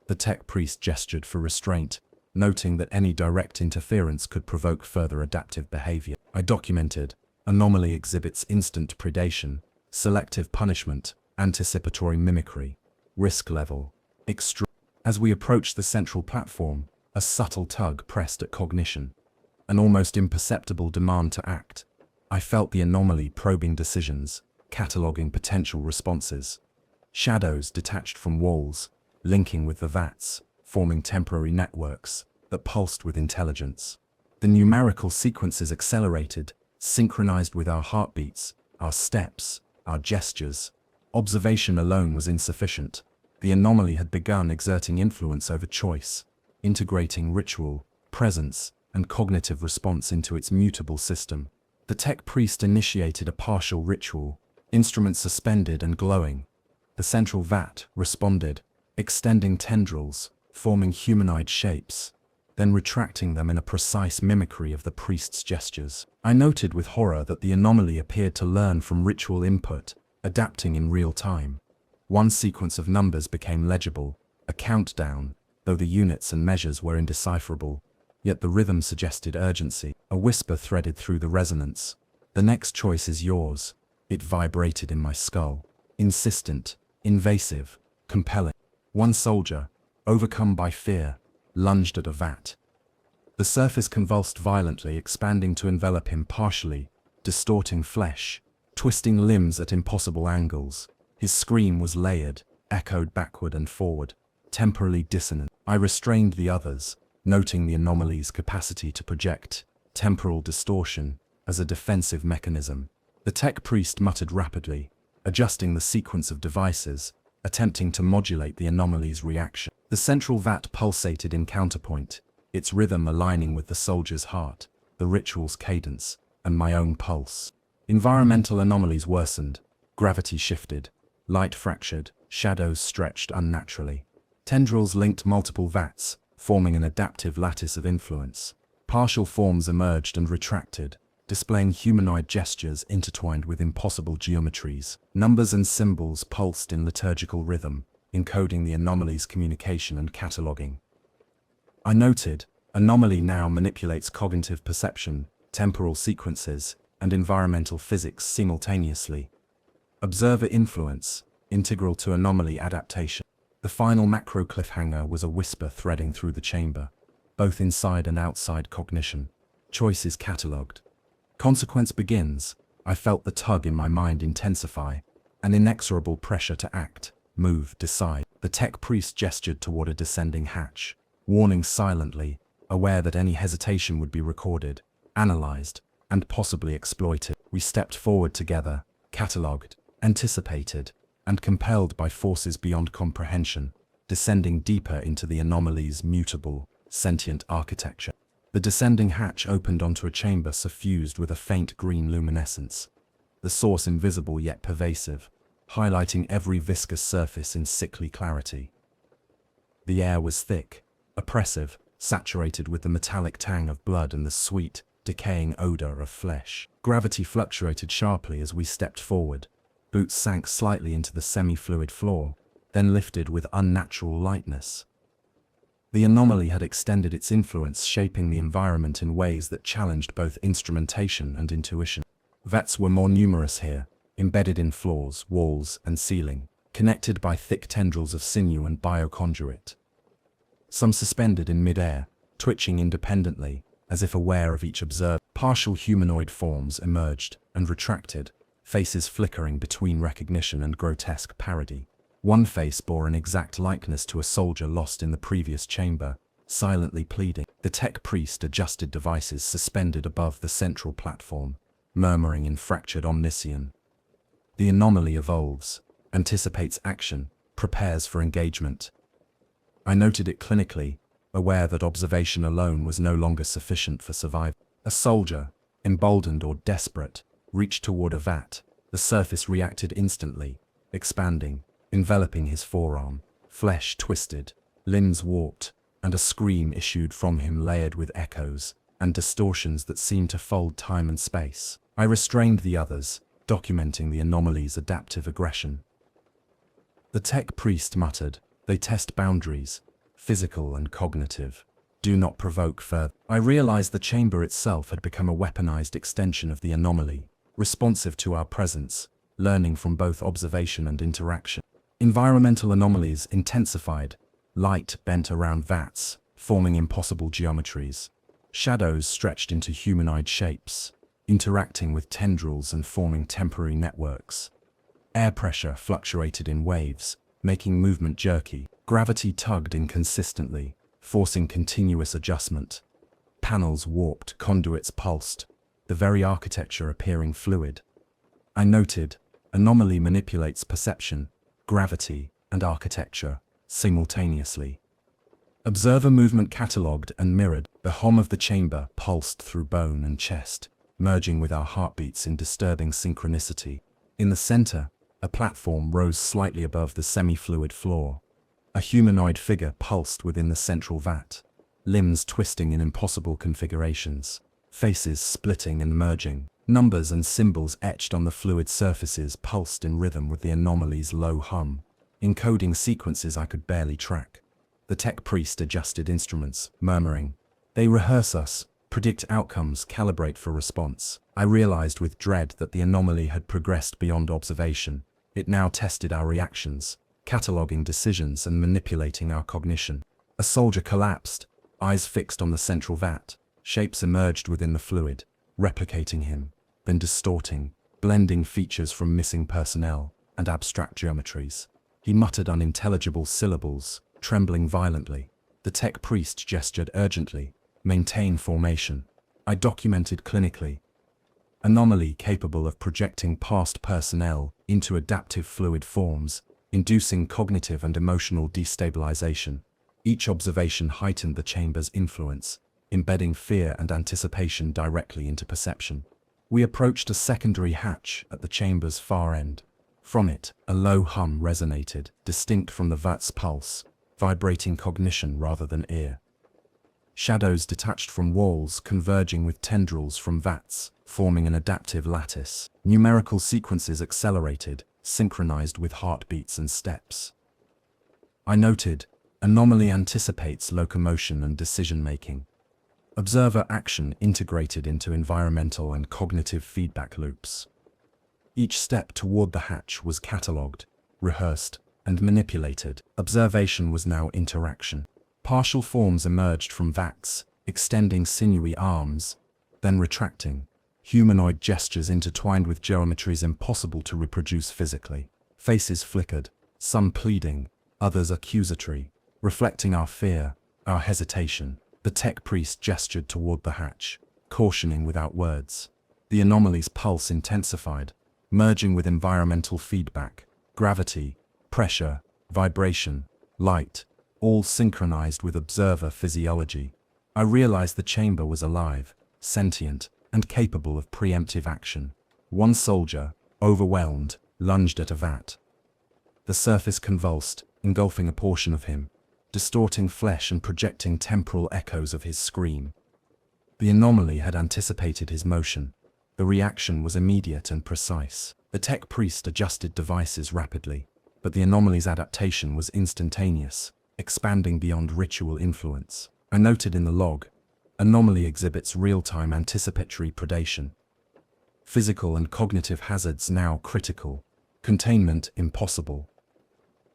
The tech priest gestured for restraint, noting that any direct interference could provoke further adaptive behavior. I documented, anomaly exhibits instant predation, selective punishment, anticipatory mimicry, risk level, extreme. As we approached the central platform, a subtle tug pressed at cognition, an almost imperceptible demand to act. I felt the anomaly probing decisions, cataloging potential responses. Shadows detached from walls, linking with the Vats, forming temporary networks that pulsed with intelligence. The numerical sequences accelerated, synchronized with our heartbeats, our steps, our gestures. Observation alone was insufficient. The anomaly had begun exerting influence over choice, integrating ritual, presence, and cognitive response into its mutable system. The tech priest initiated a partial ritual, instruments suspended and glowing. The central vat responded, extending tendrils, forming humanoid shapes, then retracting them in a precise mimicry of the priest's gestures. I noted with horror that the anomaly appeared to learn from ritual input, adapting in real time. One sequence of numbers became legible, a countdown, though the units and measures were indecipherable. Yet the rhythm suggested urgency. A whisper threaded through the resonance. The next choice is yours. It vibrated in my skull. Insistent, invasive, compelling. One soldier, overcome by fear, lunged at a vat. The surface convulsed violently, expanding to envelop him partially, distorting flesh, twisting limbs at impossible angles. His scream was layered, echoed backward and forward, temporally dissonant. I restrained the others, noting the anomaly's capacity to project temporal distortion as a defensive mechanism. The tech priest muttered rapidly, adjusting the sequence of devices, attempting to modulate the anomaly's reaction. The central vat pulsated in counterpoint, its rhythm aligning with the soldier's heart, the ritual's cadence, and my own pulse. Environmental anomalies worsened, gravity shifted, light fractured, shadows stretched unnaturally. Tendrils linked multiple vats, forming an adaptive lattice of influence. Partial forms emerged and retracted, displaying humanoid gestures intertwined with impossible geometries. Numbers and symbols pulsed in liturgical rhythm, encoding the anomaly's communication and cataloging. I noted, anomaly now manipulates cognitive perception, temporal sequences, and environmental physics simultaneously. Observer influence, integral to anomaly adaptation. The final macro cliffhanger was a whisper threading through the chamber, both inside and outside cognition. Choice is catalogued. Consequence begins. I felt the tug in my mind intensify, an inexorable pressure to act, move, decide. The tech priest gestured toward a descending hatch, warning silently, aware that any hesitation would be recorded, analyzed, and possibly exploited. We stepped forward together, catalogued, anticipated, and compelled by forces beyond comprehension, descending deeper into the anomaly's mutable, sentient architecture. The descending hatch opened onto a chamber suffused with a faint green luminescence, the source invisible yet pervasive, highlighting every viscous surface in sickly clarity. The air was thick, oppressive, saturated with the metallic tang of blood and the sweet, decaying odor of flesh. Gravity fluctuated sharply as we stepped forward. Boots sank slightly into the semi-fluid floor, then lifted with unnatural lightness. The anomaly had extended its influence, shaping the environment in ways that challenged both instrumentation and intuition. Vats were more numerous here, embedded in floors, walls, and ceiling, connected by thick tendrils of sinew and bioconduit. Some suspended in mid-air, twitching independently, as if aware of each observer. Partial humanoid forms emerged and retracted, faces flickering between recognition and grotesque parody. One face bore an exact likeness to a soldier lost in the previous chamber, silently pleading. The tech priest adjusted devices suspended above the central platform, murmuring in fractured omniscience. The anomaly evolves, anticipates action, prepares for engagement. I noted it clinically, aware that observation alone was no longer sufficient for survival. A soldier, emboldened or desperate, reached toward a vat. The surface reacted instantly, expanding, enveloping his forearm. Flesh twisted, limbs warped, and a scream issued from him layered with echoes and distortions that seemed to fold time and space. I restrained the others, documenting the anomaly's adaptive aggression. The tech priest muttered, "They test boundaries, physical and cognitive. Do not provoke further." I realized the chamber itself had become a weaponized extension of the anomaly, responsive to our presence, learning from both observation and interaction. Environmental anomalies intensified, light bent around vats, forming impossible geometries. Shadows stretched into humanoid shapes, interacting with tendrils and forming temporary networks. Air pressure fluctuated in waves, making movement jerky. Gravity tugged inconsistently, forcing continuous adjustment. Panels warped, conduits pulsed, the very architecture appearing fluid. I noted, anomaly manipulates perception, gravity, and architecture simultaneously. Observer movement catalogued and mirrored. The hum of the chamber pulsed through bone and chest, merging with our heartbeats in disturbing synchronicity. In the center, a platform rose slightly above the semi-fluid floor. A humanoid figure pulsed within the central vat, limbs twisting in impossible configurations, faces splitting and merging. Numbers and symbols etched on the fluid surfaces pulsed in rhythm with the anomaly's low hum, encoding sequences I could barely track. The tech priest adjusted instruments, murmuring, "They rehearse us, predict outcomes, calibrate for response." I realized with dread that the anomaly had progressed beyond observation. It now tested our reactions, cataloging decisions and manipulating our cognition. A soldier collapsed, eyes fixed on the central vat. Shapes emerged within the fluid, replicating him, then distorting, blending features from missing personnel and abstract geometries. He muttered unintelligible syllables, trembling violently. The tech priest gestured urgently, "Maintain formation." I documented clinically. Anomaly capable of projecting past personnel into adaptive fluid forms, inducing cognitive and emotional destabilization. Each observation heightened the chamber's influence, embedding fear and anticipation directly into perception. We approached a secondary hatch at the chamber's far end. From it, a low hum resonated, distinct from the vat's pulse, vibrating cognition rather than ear. Shadows detached from walls, converging with tendrils from vats, forming an adaptive lattice. Numerical sequences accelerated, synchronized with heartbeats and steps. I noted, anomaly anticipates locomotion and decision-making. Observer action integrated into environmental and cognitive feedback loops. Each step toward the hatch was catalogued, rehearsed, and manipulated. Observation was now interaction. Partial forms emerged from vats, extending sinewy arms, then retracting. Humanoid gestures intertwined with geometries impossible to reproduce physically. Faces flickered, some pleading, others accusatory, reflecting our fear, our hesitation. The tech priest gestured toward the hatch, cautioning without words. The anomaly's pulse intensified, merging with environmental feedback, gravity, pressure, vibration, light, all synchronized with observer physiology. I realized the chamber was alive, sentient, and capable of preemptive action. One soldier, overwhelmed, lunged at a vat. The surface convulsed, engulfing a portion of him, distorting flesh and projecting temporal echoes of his scream. The anomaly had anticipated his motion. The reaction was immediate and precise. The tech priest adjusted devices rapidly, but the anomaly's adaptation was instantaneous, expanding beyond ritual influence. I noted in the log, anomaly exhibits real-time anticipatory predation. Physical and cognitive hazards now critical. Containment impossible.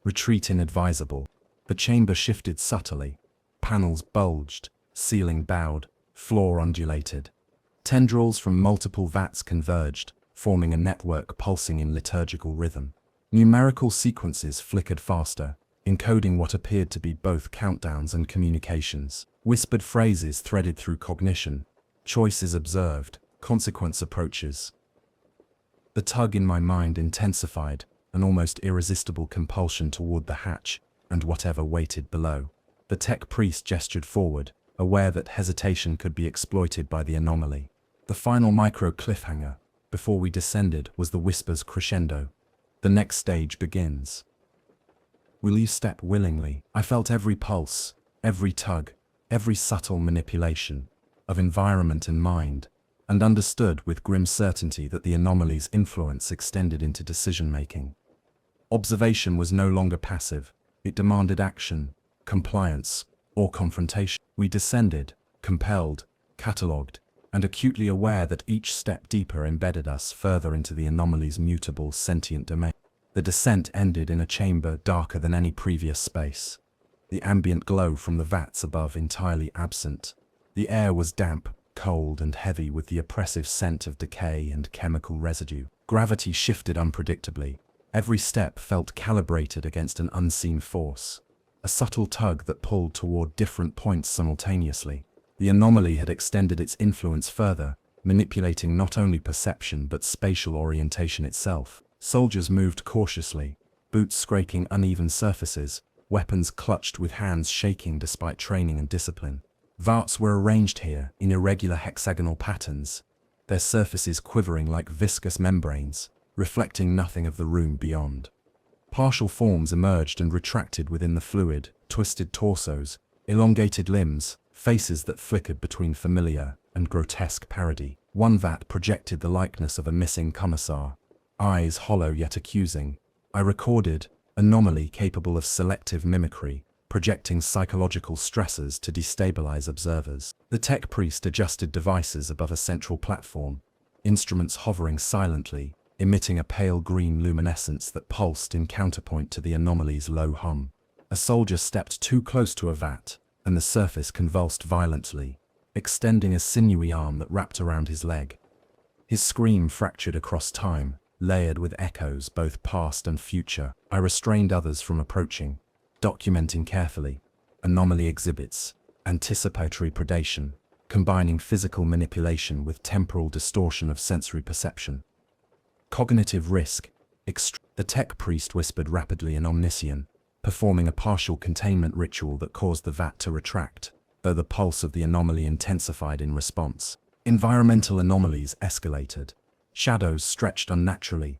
Retreat inadvisable. The chamber shifted subtly. Panels bulged, ceiling bowed, floor undulated. Tendrils from multiple vats converged, forming a network pulsing in liturgical rhythm. Numerical sequences flickered faster, encoding what appeared to be both countdowns and communications. Whispered phrases threaded through cognition. Choices observed, consequence approaches. The tug in my mind intensified, an almost irresistible compulsion toward the hatch and whatever waited below. The tech priest gestured forward, aware that hesitation could be exploited by the anomaly. The final micro cliffhanger, before we descended, was the whisper's crescendo. The next stage begins. Will you step willingly? I felt every pulse, every tug, every subtle manipulation of environment and mind, and understood with grim certainty that the anomaly's influence extended into decision-making. Observation was no longer passive. It demanded action, compliance, or confrontation. We descended, compelled, catalogued, and acutely aware that each step deeper embedded us further into the anomaly's mutable sentient domain. The descent ended in a chamber darker than any previous space. The ambient glow from the vats above entirely absent. The air was damp, cold and heavy with the oppressive scent of decay and chemical residue. Gravity shifted unpredictably. Every step felt calibrated against an unseen force. A subtle tug that pulled toward different points simultaneously. The anomaly had extended its influence further, manipulating not only perception but spatial orientation itself. Soldiers moved cautiously, boots scraping uneven surfaces, weapons clutched with hands shaking despite training and discipline. Vats were arranged here in irregular hexagonal patterns, their surfaces quivering like viscous membranes, reflecting nothing of the room beyond. Partial forms emerged and retracted within the fluid, twisted torsos, elongated limbs, faces that flickered between familiar and grotesque parody. One vat projected the likeness of a missing commissar, eyes hollow yet accusing. I recorded, anomaly capable of selective mimicry, projecting psychological stressors to destabilize observers. The tech priest adjusted devices above a central platform, instruments hovering silently, emitting a pale green luminescence that pulsed in counterpoint to the anomaly's low hum. A soldier stepped too close to a vat, and the surface convulsed violently, extending a sinewy arm that wrapped around his leg. His scream fractured across time, layered with echoes both past and future. I restrained others from approaching, documenting carefully. Anomaly exhibits anticipatory predation, combining physical manipulation with temporal distortion of sensory perception. Cognitive risk. The tech priest whispered rapidly in Omniscient, performing a partial containment ritual that caused the vat to retract, though the pulse of the anomaly intensified in response. Environmental anomalies escalated. Shadows stretched unnaturally,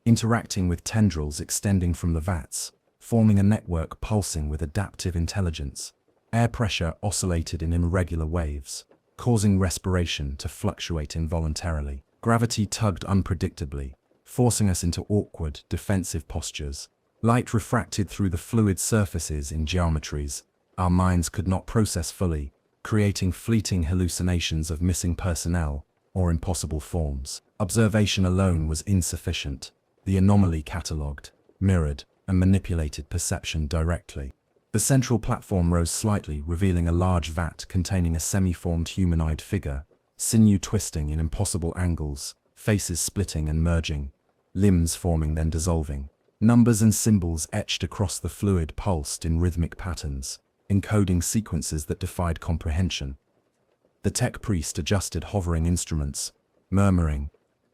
interacting with tendrils extending from the vats, forming a network pulsing with adaptive intelligence. Air pressure oscillated in irregular waves, causing respiration to fluctuate involuntarily. Gravity tugged unpredictably, forcing us into awkward, defensive postures. Light refracted through the fluid surfaces in geometries our minds could not process fully, creating fleeting hallucinations of missing personnel or impossible forms. Observation alone was insufficient. The anomaly catalogued, mirrored, and manipulated perception directly. The central platform rose slightly, revealing a large vat containing a semi-formed humanoid figure, sinew twisting in impossible angles, faces splitting and merging, limbs forming then dissolving. Numbers and symbols etched across the fluid pulsed in rhythmic patterns, encoding sequences that defied comprehension. The tech priest adjusted hovering instruments, murmuring,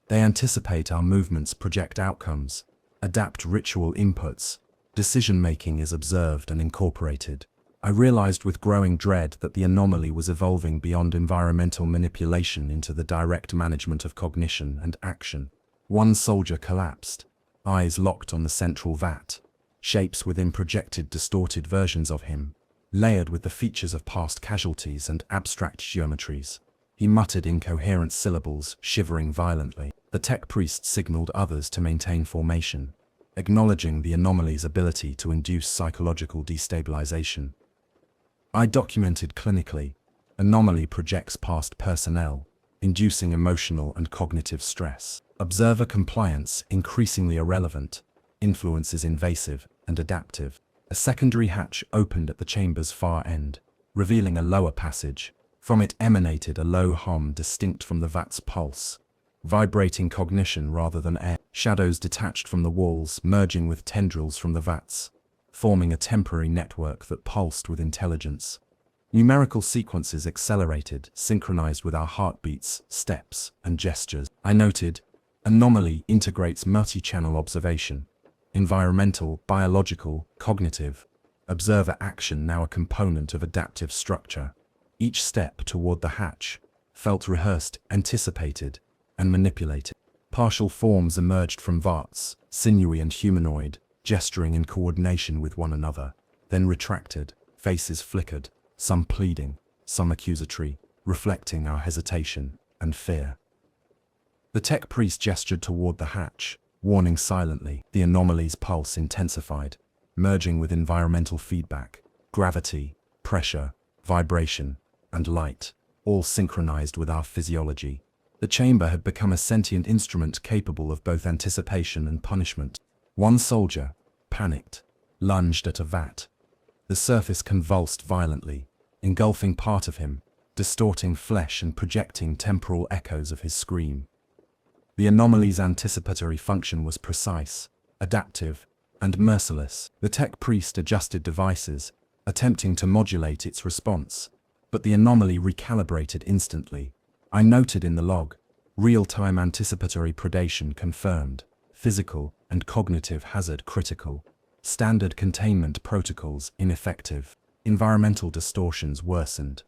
"They anticipate our movements, project outcomes, adapt ritual inputs. Decision-making is observed and incorporated." I realized with growing dread that the anomaly was evolving beyond environmental manipulation into the direct management of cognition and action. One soldier collapsed, eyes locked on the central vat, shapes within projected distorted versions of him, layered with the features of past casualties and abstract geometries. He muttered incoherent syllables, shivering violently. The tech priest signaled others to maintain formation. acknowledging the anomaly's ability to induce psychological destabilization. I documented clinically, anomaly projects past personnel, inducing emotional and cognitive stress. Observer compliance increasingly irrelevant, influence is invasive and adaptive. A secondary hatch opened at the chamber's far end, revealing a lower passage. From it emanated a low hum distinct from the Vats' pulse, vibrating cognition rather than air. Shadows detached from the walls, merging with tendrils from the Vats, forming a temporary network that pulsed with intelligence. Numerical sequences accelerated, synchronized with our heartbeats, steps, and gestures. I noted, anomaly integrates multi-channel observation, environmental, biological, cognitive. Observer action now a component of adaptive structure. Each step toward the hatch felt rehearsed, anticipated, and manipulated. Partial forms emerged from Vats, sinewy and humanoid, gesturing in coordination with one another, then retracted, faces flickered, some pleading, some accusatory, reflecting our hesitation and fear. The tech priest gestured toward the hatch, warning silently. The anomaly's pulse intensified, merging with environmental feedback, gravity, pressure, vibration, and light, all synchronized with our physiology. The chamber had become a sentient instrument capable of both anticipation and punishment. One soldier, panicked, lunged at a vat. The surface convulsed violently, engulfing part of him, distorting flesh and projecting temporal echoes of his scream. The anomaly's anticipatory function was precise, adaptive, and merciless. The tech priest adjusted devices, attempting to modulate its response, but the anomaly recalibrated instantly. I noted in the log, real-time anticipatory predation confirmed, physical and cognitive hazard critical, standard containment protocols ineffective, environmental distortions worsened,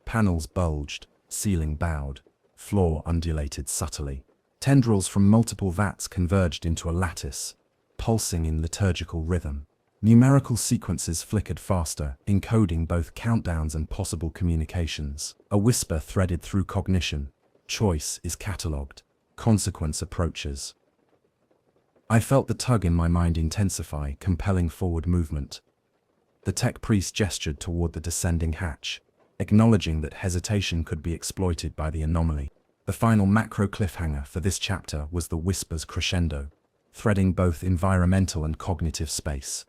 panels bulged, ceiling bowed, floor undulated subtly. Tendrils from multiple vats converged into a lattice, pulsing in liturgical rhythm. Numerical sequences flickered faster, encoding both countdowns and possible communications. A whisper threaded through cognition. Choice is catalogued. Consequence approaches. I felt the tug in my mind intensify, compelling forward movement. The tech priest gestured toward the descending hatch, acknowledging that hesitation could be exploited by the anomaly. The final macro cliffhanger for this chapter was the whisper's crescendo, threading both environmental and cognitive space.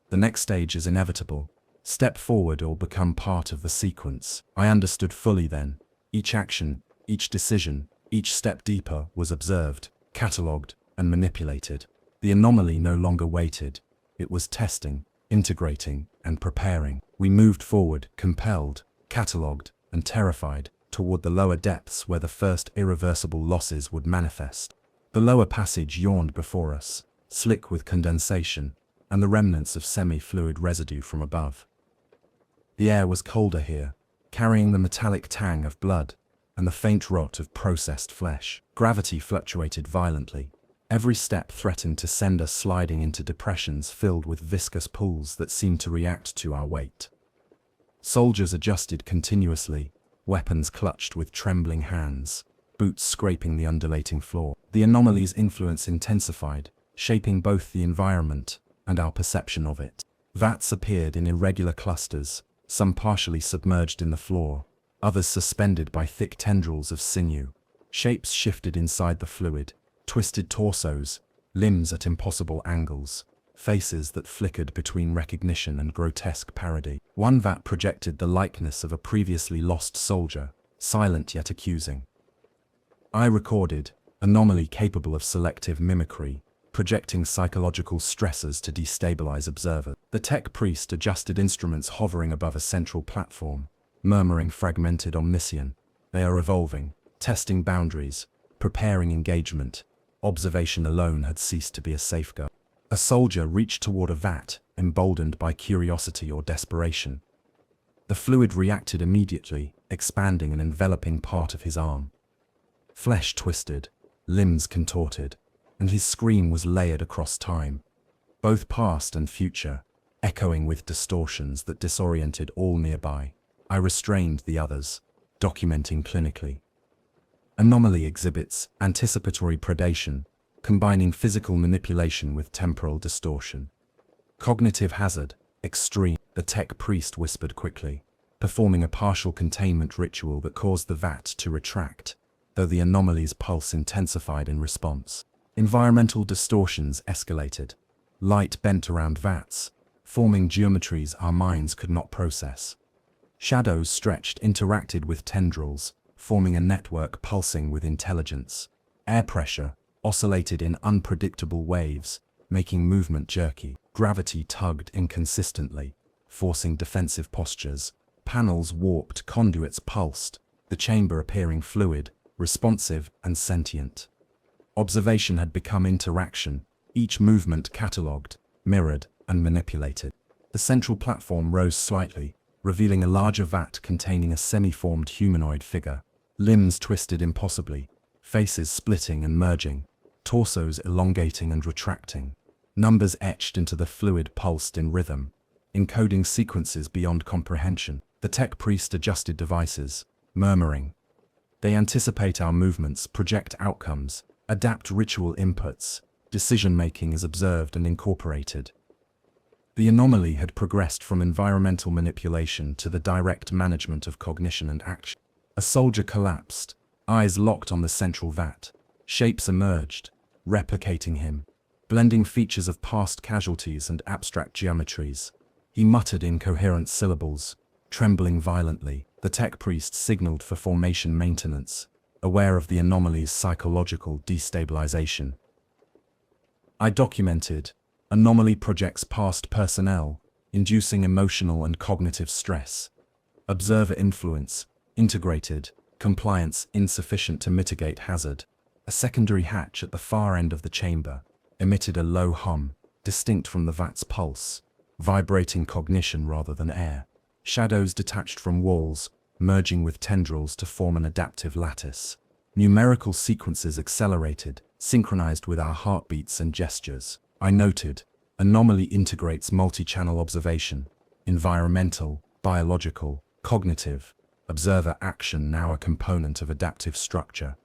The next stage is inevitable. Step forward or become part of the sequence. I understood fully then. Each action, each decision, each step deeper was observed, catalogued, and manipulated. The anomaly no longer waited. It was testing, integrating, and preparing. We moved forward, compelled, catalogued, and terrified, toward the lower depths where the first irreversible losses would manifest. The lower passage yawned before us, slick with condensation, and the remnants of semi-fluid residue from above. The air was colder here, carrying the metallic tang of blood and the faint rot of processed flesh. Gravity fluctuated violently. Every step threatened to send us sliding into depressions filled with viscous pools that seemed to react to our weight. Soldiers adjusted continuously, weapons clutched with trembling hands, boots scraping the undulating floor. The anomaly's influence intensified, shaping both the environment and our perception of it. Vats appeared in irregular clusters, some partially submerged in the floor, others suspended by thick tendrils of sinew. Shapes shifted inside the fluid, twisted torsos, limbs at impossible angles, faces that flickered between recognition and grotesque parody. One vat projected the likeness of a previously lost soldier, silent yet accusing. I recorded, anomaly capable of selective mimicry, projecting psychological stressors to destabilize observers. The tech priest adjusted instruments hovering above a central platform, murmuring fragmented omniscient. They are evolving, testing boundaries, preparing engagement. Observation alone had ceased to be a safeguard. A soldier reached toward a vat, emboldened by curiosity or desperation. The fluid reacted immediately, expanding and enveloping part of his arm. Flesh twisted, limbs contorted, and his scream was layered across time, both past and future, echoing with distortions that disoriented all nearby. I restrained the others, documenting clinically. Anomaly exhibits anticipatory predation, combining physical manipulation with temporal distortion. Cognitive hazard, extreme, the tech priest whispered quickly, performing a partial containment ritual that caused the vat to retract, though the anomaly's pulse intensified in response. Environmental distortions escalated. Light bent around vats, forming geometries our minds could not process. Shadows stretched, interacted with tendrils, forming a network pulsing with intelligence. Air pressure oscillated in unpredictable waves, making movement jerky. Gravity tugged inconsistently, forcing defensive postures. Panels warped, conduits pulsed, the chamber appearing fluid, responsive, and sentient. Observation had become interaction, each movement catalogued, mirrored, and manipulated. The central platform rose slightly, revealing a larger vat containing a semi-formed humanoid figure. Limbs twisted impossibly, faces splitting and merging, torsos elongating and retracting. Numbers etched into the fluid pulsed in rhythm, encoding sequences beyond comprehension. The tech priest adjusted devices, murmuring. They anticipate our movements, project outcomes, adapt ritual inputs. Decision-making is observed and incorporated. The anomaly had progressed from environmental manipulation to the direct management of cognition and action. A soldier collapsed, eyes locked on the central vat. Shapes emerged, replicating him, blending features of past casualties and abstract geometries. He muttered incoherent syllables, trembling violently. The tech priest signaled for formation maintenance, aware of the anomaly's psychological destabilization. I documented. Anomaly projects past personnel, inducing emotional and cognitive stress. Observer influence, integrated. Compliance insufficient to mitigate hazard. A secondary hatch at the far end of the chamber emitted a low hum, distinct from the vat's pulse, vibrating cognition rather than air. Shadows detached from walls, merging with tendrils to form an adaptive lattice. Numerical sequences accelerated, synchronized with our heartbeats and gestures. I noted, anomaly integrates multi-channel observation, environmental, biological, cognitive, observer action now a component of adaptive structure.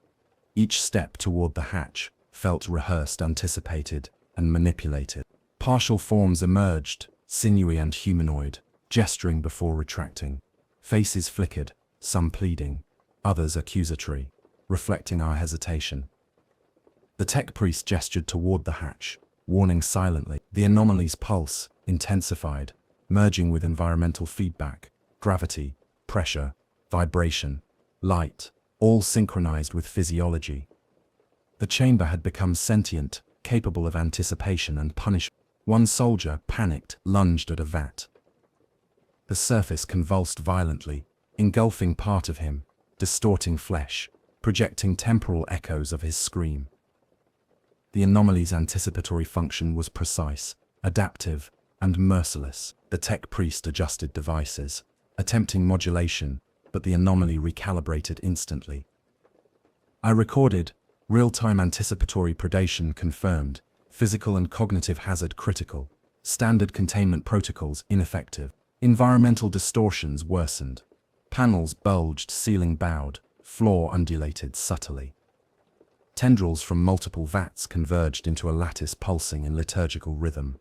Each step toward the hatch felt rehearsed, anticipated, and manipulated. Partial forms emerged, sinewy and humanoid, gesturing before retracting. Faces flickered, some pleading, others accusatory, reflecting our hesitation. The tech priest gestured toward the hatch, warning silently. The anomaly's pulse intensified, merging with environmental feedback, gravity, pressure, vibration, light, all synchronized with physiology. The chamber had become sentient, capable of anticipation and punishment. One soldier, panicked, lunged at a vat. The surface convulsed violently, engulfing part of him, distorting flesh, projecting temporal echoes of his scream. The anomaly's anticipatory function was precise, adaptive, and merciless. The tech priest adjusted devices, attempting modulation, but the anomaly recalibrated instantly. I recorded, real-time anticipatory predation confirmed, physical and cognitive hazard critical, standard containment protocols ineffective, environmental distortions worsened, panels bulged, ceiling bowed, floor undulated subtly. Tendrils from multiple vats converged into a lattice pulsing in liturgical rhythm.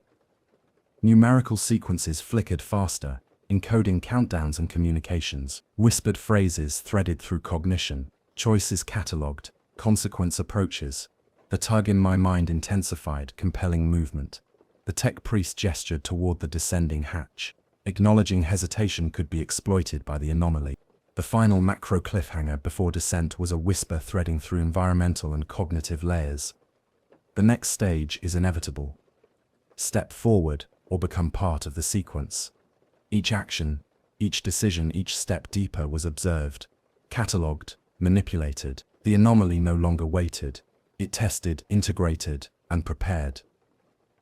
Numerical sequences flickered faster, encoding countdowns and communications. Whispered phrases threaded through cognition, choices catalogued, consequence approaches. The tug in my mind intensified, compelling movement. The tech priest gestured toward the descending hatch, acknowledging hesitation could be exploited by the anomaly. The final macro cliffhanger before descent was a whisper threading through environmental and cognitive layers. The next stage is inevitable. Step forward or become part of the sequence. Each action, each decision, each step deeper was observed, catalogued, manipulated. The anomaly no longer waited. It tested, integrated, and prepared.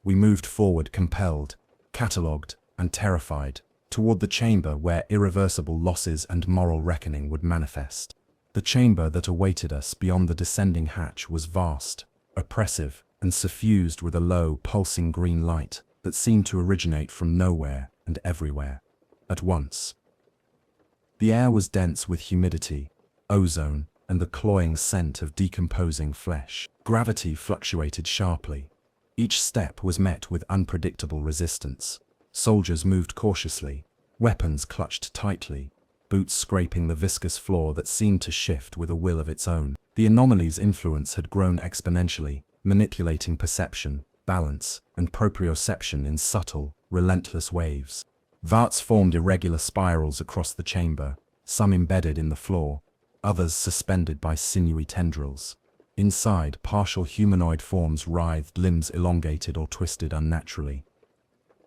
We moved forward compelled, catalogued, and terrified, toward the chamber where irreversible losses and moral reckoning would manifest. The chamber that awaited us beyond the descending hatch was vast, oppressive, and suffused with a low, pulsing green light that seemed to originate from nowhere and everywhere, at once. The air was dense with humidity, ozone, and the cloying scent of decomposing flesh. Gravity fluctuated sharply. Each step was met with unpredictable resistance. Soldiers moved cautiously, weapons clutched tightly, boots scraping the viscous floor that seemed to shift with a will of its own. The anomaly's influence had grown exponentially, manipulating perception, balance, and proprioception in subtle, relentless waves. Vats formed irregular spirals across the chamber, some embedded in the floor, others suspended by sinewy tendrils. Inside, partial humanoid forms writhed, limbs elongated or twisted unnaturally.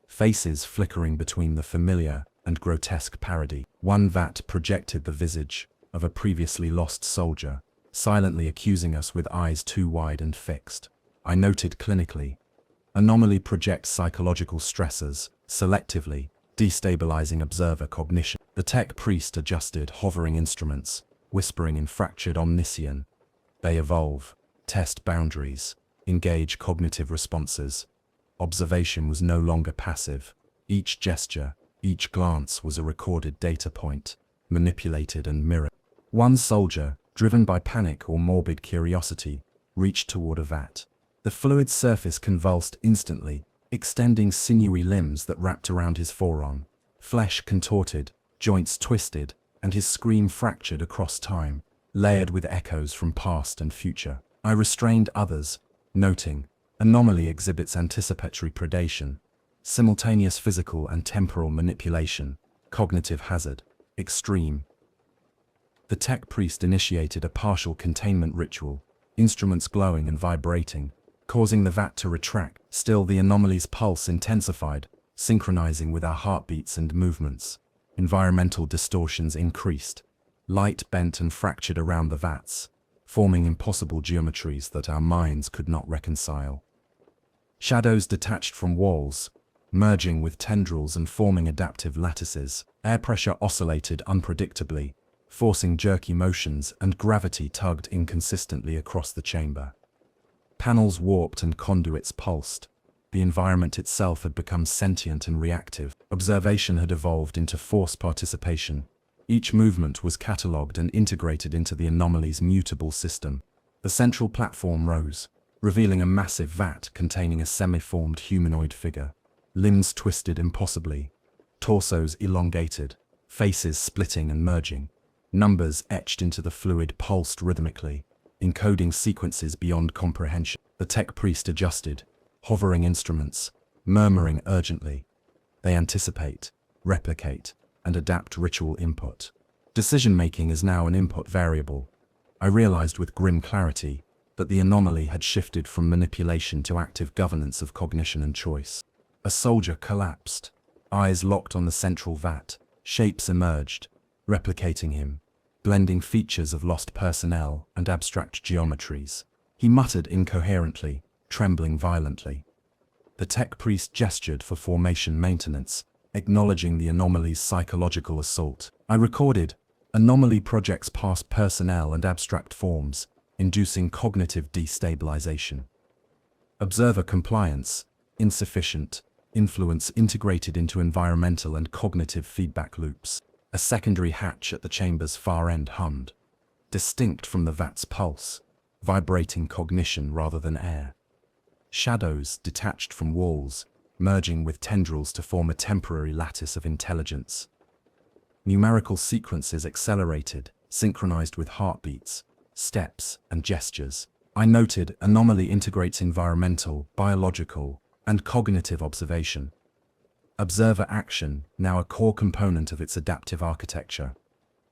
Faces flickering between the familiar and grotesque parody. One vat projected the visage of a previously lost soldier, silently accusing us with eyes too wide and fixed. I noted clinically. Anomaly projects psychological stressors, selectively, destabilizing observer cognition. The tech priest adjusted hovering instruments, whispering in fractured omniscient. They evolve, test boundaries, engage cognitive responses. Observation was no longer passive. Each gesture, each glance was a recorded data point, manipulated and mirrored. One soldier, driven by panic or morbid curiosity, reached toward a vat. The fluid surface convulsed instantly, extending sinewy limbs that wrapped around his forearm. Flesh contorted, joints twisted, and his scream fractured across time, layered with echoes from past and future. I restrained others, noting, anomaly exhibits anticipatory predation, simultaneous physical and temporal manipulation, cognitive hazard, extreme. The tech priest initiated a partial containment ritual, instruments glowing and vibrating, causing the vat to retract. Still, the anomaly's pulse intensified, synchronizing with our heartbeats and movements. Environmental distortions increased. Light bent and fractured around the vats, forming impossible geometries that our minds could not reconcile. Shadows detached from walls, merging with tendrils and forming adaptive lattices. Air pressure oscillated unpredictably, forcing jerky motions, and gravity tugged inconsistently across the chamber. Panels warped and conduits pulsed. The environment itself had become sentient and reactive. Observation had evolved into forced participation. Each movement was catalogued and integrated into the anomaly's mutable system. The central platform rose, revealing a massive vat containing a semi-formed humanoid figure. Limbs twisted impossibly, torsos elongated, faces splitting and merging. Numbers etched into the fluid pulsed rhythmically, encoding sequences beyond comprehension. The tech priest adjusted, hovering instruments, murmuring urgently. They anticipate, replicate, and adapt ritual input. Decision-making is now an input variable. I realized with grim clarity that the anomaly had shifted from manipulation to active governance of cognition and choice. A soldier collapsed, eyes locked on the central vat, shapes emerged, replicating him, blending features of lost personnel and abstract geometries. He muttered incoherently, trembling violently. The tech priest gestured for formation maintenance, acknowledging the anomaly's psychological assault. I recorded, anomaly projects past personnel and abstract forms, inducing cognitive destabilization. Observer compliance, insufficient, influence integrated into environmental and cognitive feedback loops. A secondary hatch at the chamber's far end hummed, distinct from the vat's pulse, vibrating cognition rather than air. Shadows detached from walls, merging with tendrils to form a temporary lattice of intelligence. Numerical sequences accelerated, synchronized with heartbeats, steps, and gestures. I noted anomaly integrates environmental, biological, and cognitive observation. Observer action, now a core component of its adaptive architecture.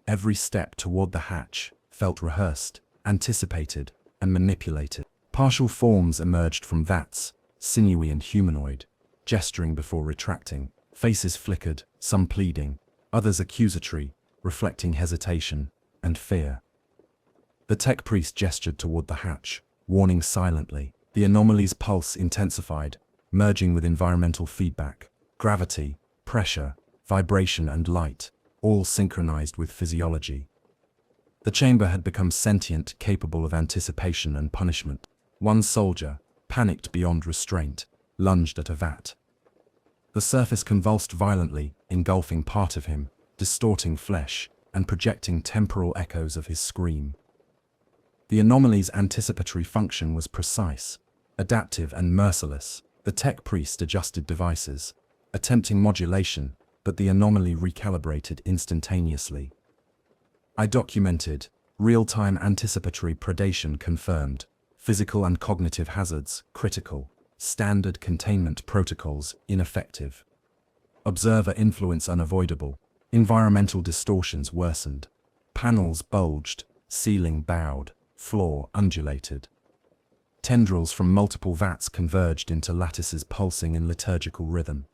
Every step toward the hatch felt rehearsed, anticipated, and manipulated. Partial forms emerged from vats, sinewy and humanoid, gesturing before retracting. Faces flickered, some pleading, others accusatory, reflecting hesitation and fear. The tech priest gestured toward the hatch, warning silently. The anomaly's pulse intensified, merging with environmental feedback. Gravity, pressure, vibration, and light, all synchronized with physiology. The chamber had become sentient, capable of anticipation and punishment. One soldier, panicked beyond restraint, lunged at a vat. The surface convulsed violently, engulfing part of him, distorting flesh, and projecting temporal echoes of his scream. The anomaly's anticipatory function was precise, adaptive and merciless. The tech priest adjusted devices, attempting modulation, but the anomaly recalibrated instantaneously. I documented, real-time anticipatory predation confirmed, physical and cognitive hazards critical, standard containment protocols ineffective. Observer influence unavoidable, environmental distortions worsened. Panels bulged, ceiling bowed, floor undulated. Tendrils from multiple vats converged into lattices pulsing in liturgical rhythm.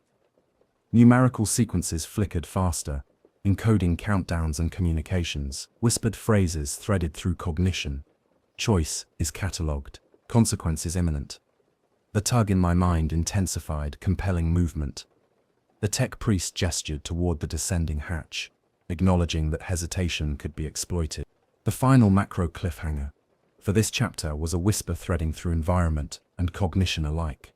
Numerical sequences flickered faster, encoding countdowns and communications, whispered phrases threaded through cognition. Choice is catalogued, consequence is imminent. The tug in my mind intensified, compelling movement. The tech priest gestured toward the descending hatch, acknowledging that hesitation could be exploited. The final macro cliffhanger for this chapter was a whisper threading through environment and cognition alike.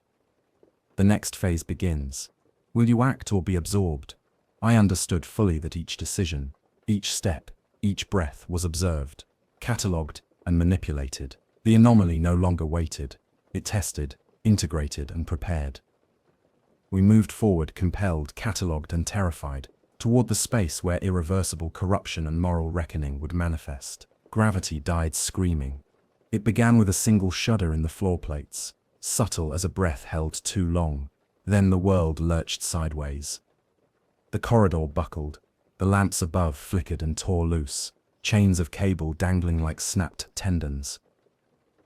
The next phase begins. Will you act or be absorbed? I understood fully that each decision, each step, each breath was observed, catalogued, and manipulated. The anomaly no longer waited. It tested, integrated, and prepared. We moved forward, compelled, catalogued, and terrified, toward the space where irreversible corruption and moral reckoning would manifest. Gravity died screaming. It began with a single shudder in the floor plates, subtle as a breath held too long. Then the world lurched sideways. The corridor buckled. The lamps above flickered and tore loose, chains of cable dangling like snapped tendons.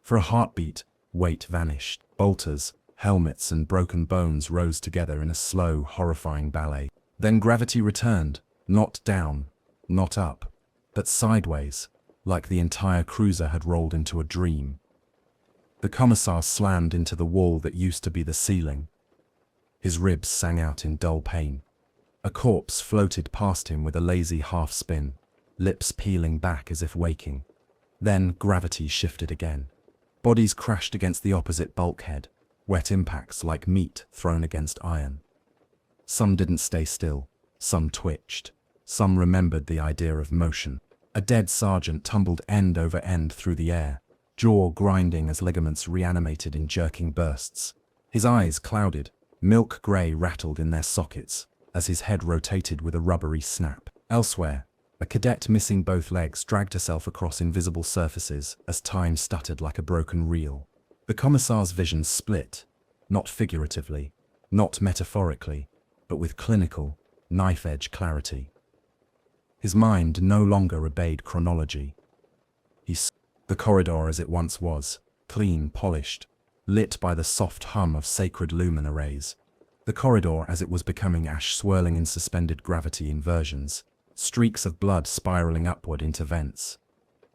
For a heartbeat, weight vanished. Bolters, helmets, and broken bones rose together in a slow, horrifying ballet. Then gravity returned, not down, not up, but sideways, like the entire cruiser had rolled into a dream. The Commissar slammed into the wall that used to be the ceiling. His ribs sang out in dull pain. A corpse floated past him with a lazy half-spin, lips peeling back as if waking. Then gravity shifted again. Bodies crashed against the opposite bulkhead, wet impacts like meat thrown against iron. Some didn't stay still, some twitched, some remembered the idea of motion. A dead sergeant tumbled end over end through the air, jaw grinding as ligaments reanimated in jerking bursts. His eyes clouded, milk grey rattled in their sockets, as his head rotated with a rubbery snap. Elsewhere, a cadet missing both legs dragged herself across invisible surfaces as time stuttered like a broken reel. The Commissar's vision split, not figuratively, not metaphorically, but with clinical, knife-edge clarity. His mind no longer obeyed chronology. He saw the corridor as it once was, clean, polished, lit by the soft hum of sacred lumen arrays. The corridor as it was becoming ash swirling in suspended gravity inversions, streaks of blood spiraling upward into vents.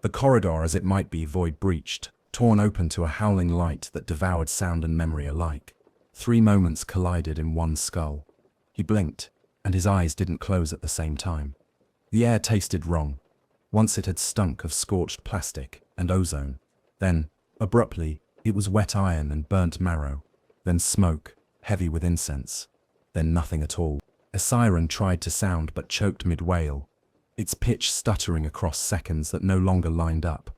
The corridor as it might be void breached, torn open to a howling light that devoured sound and memory alike. 3 moments collided in one skull. He blinked, and his eyes didn't close at the same time. The air tasted wrong. Once it had stunk of scorched plastic and ozone. Then, abruptly, it was wet iron and burnt marrow. Then smoke, heavy with incense. Then nothing at all. A siren tried to sound but choked mid-wail, its pitch stuttering across seconds that no longer lined up.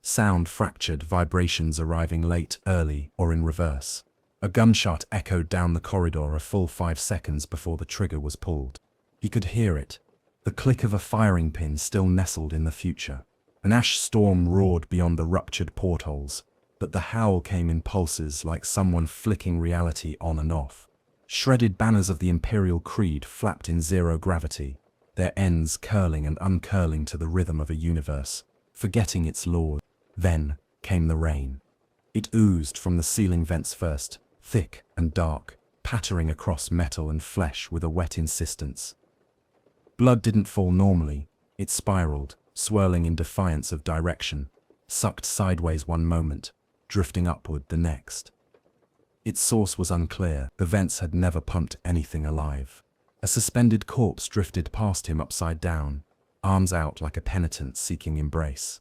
Sound fractured, vibrations arriving late, early, or in reverse. A gunshot echoed down the corridor a full 5 seconds before the trigger was pulled. He could hear it, the click of a firing pin still nestled in the future. An ash storm roared beyond the ruptured portholes, but the howl came in pulses like someone flicking reality on and off. Shredded banners of the Imperial Creed flapped in zero gravity, their ends curling and uncurling to the rhythm of a universe, forgetting its lord. Then came the rain. It oozed from the ceiling vents first, thick and dark, pattering across metal and flesh with a wet insistence. Blood didn't fall normally, it spiraled, swirling in defiance of direction, sucked sideways one moment, drifting upward the next. Its source was unclear. The vents had never pumped anything alive. A suspended corpse drifted past him upside down, arms out like a penitent seeking embrace.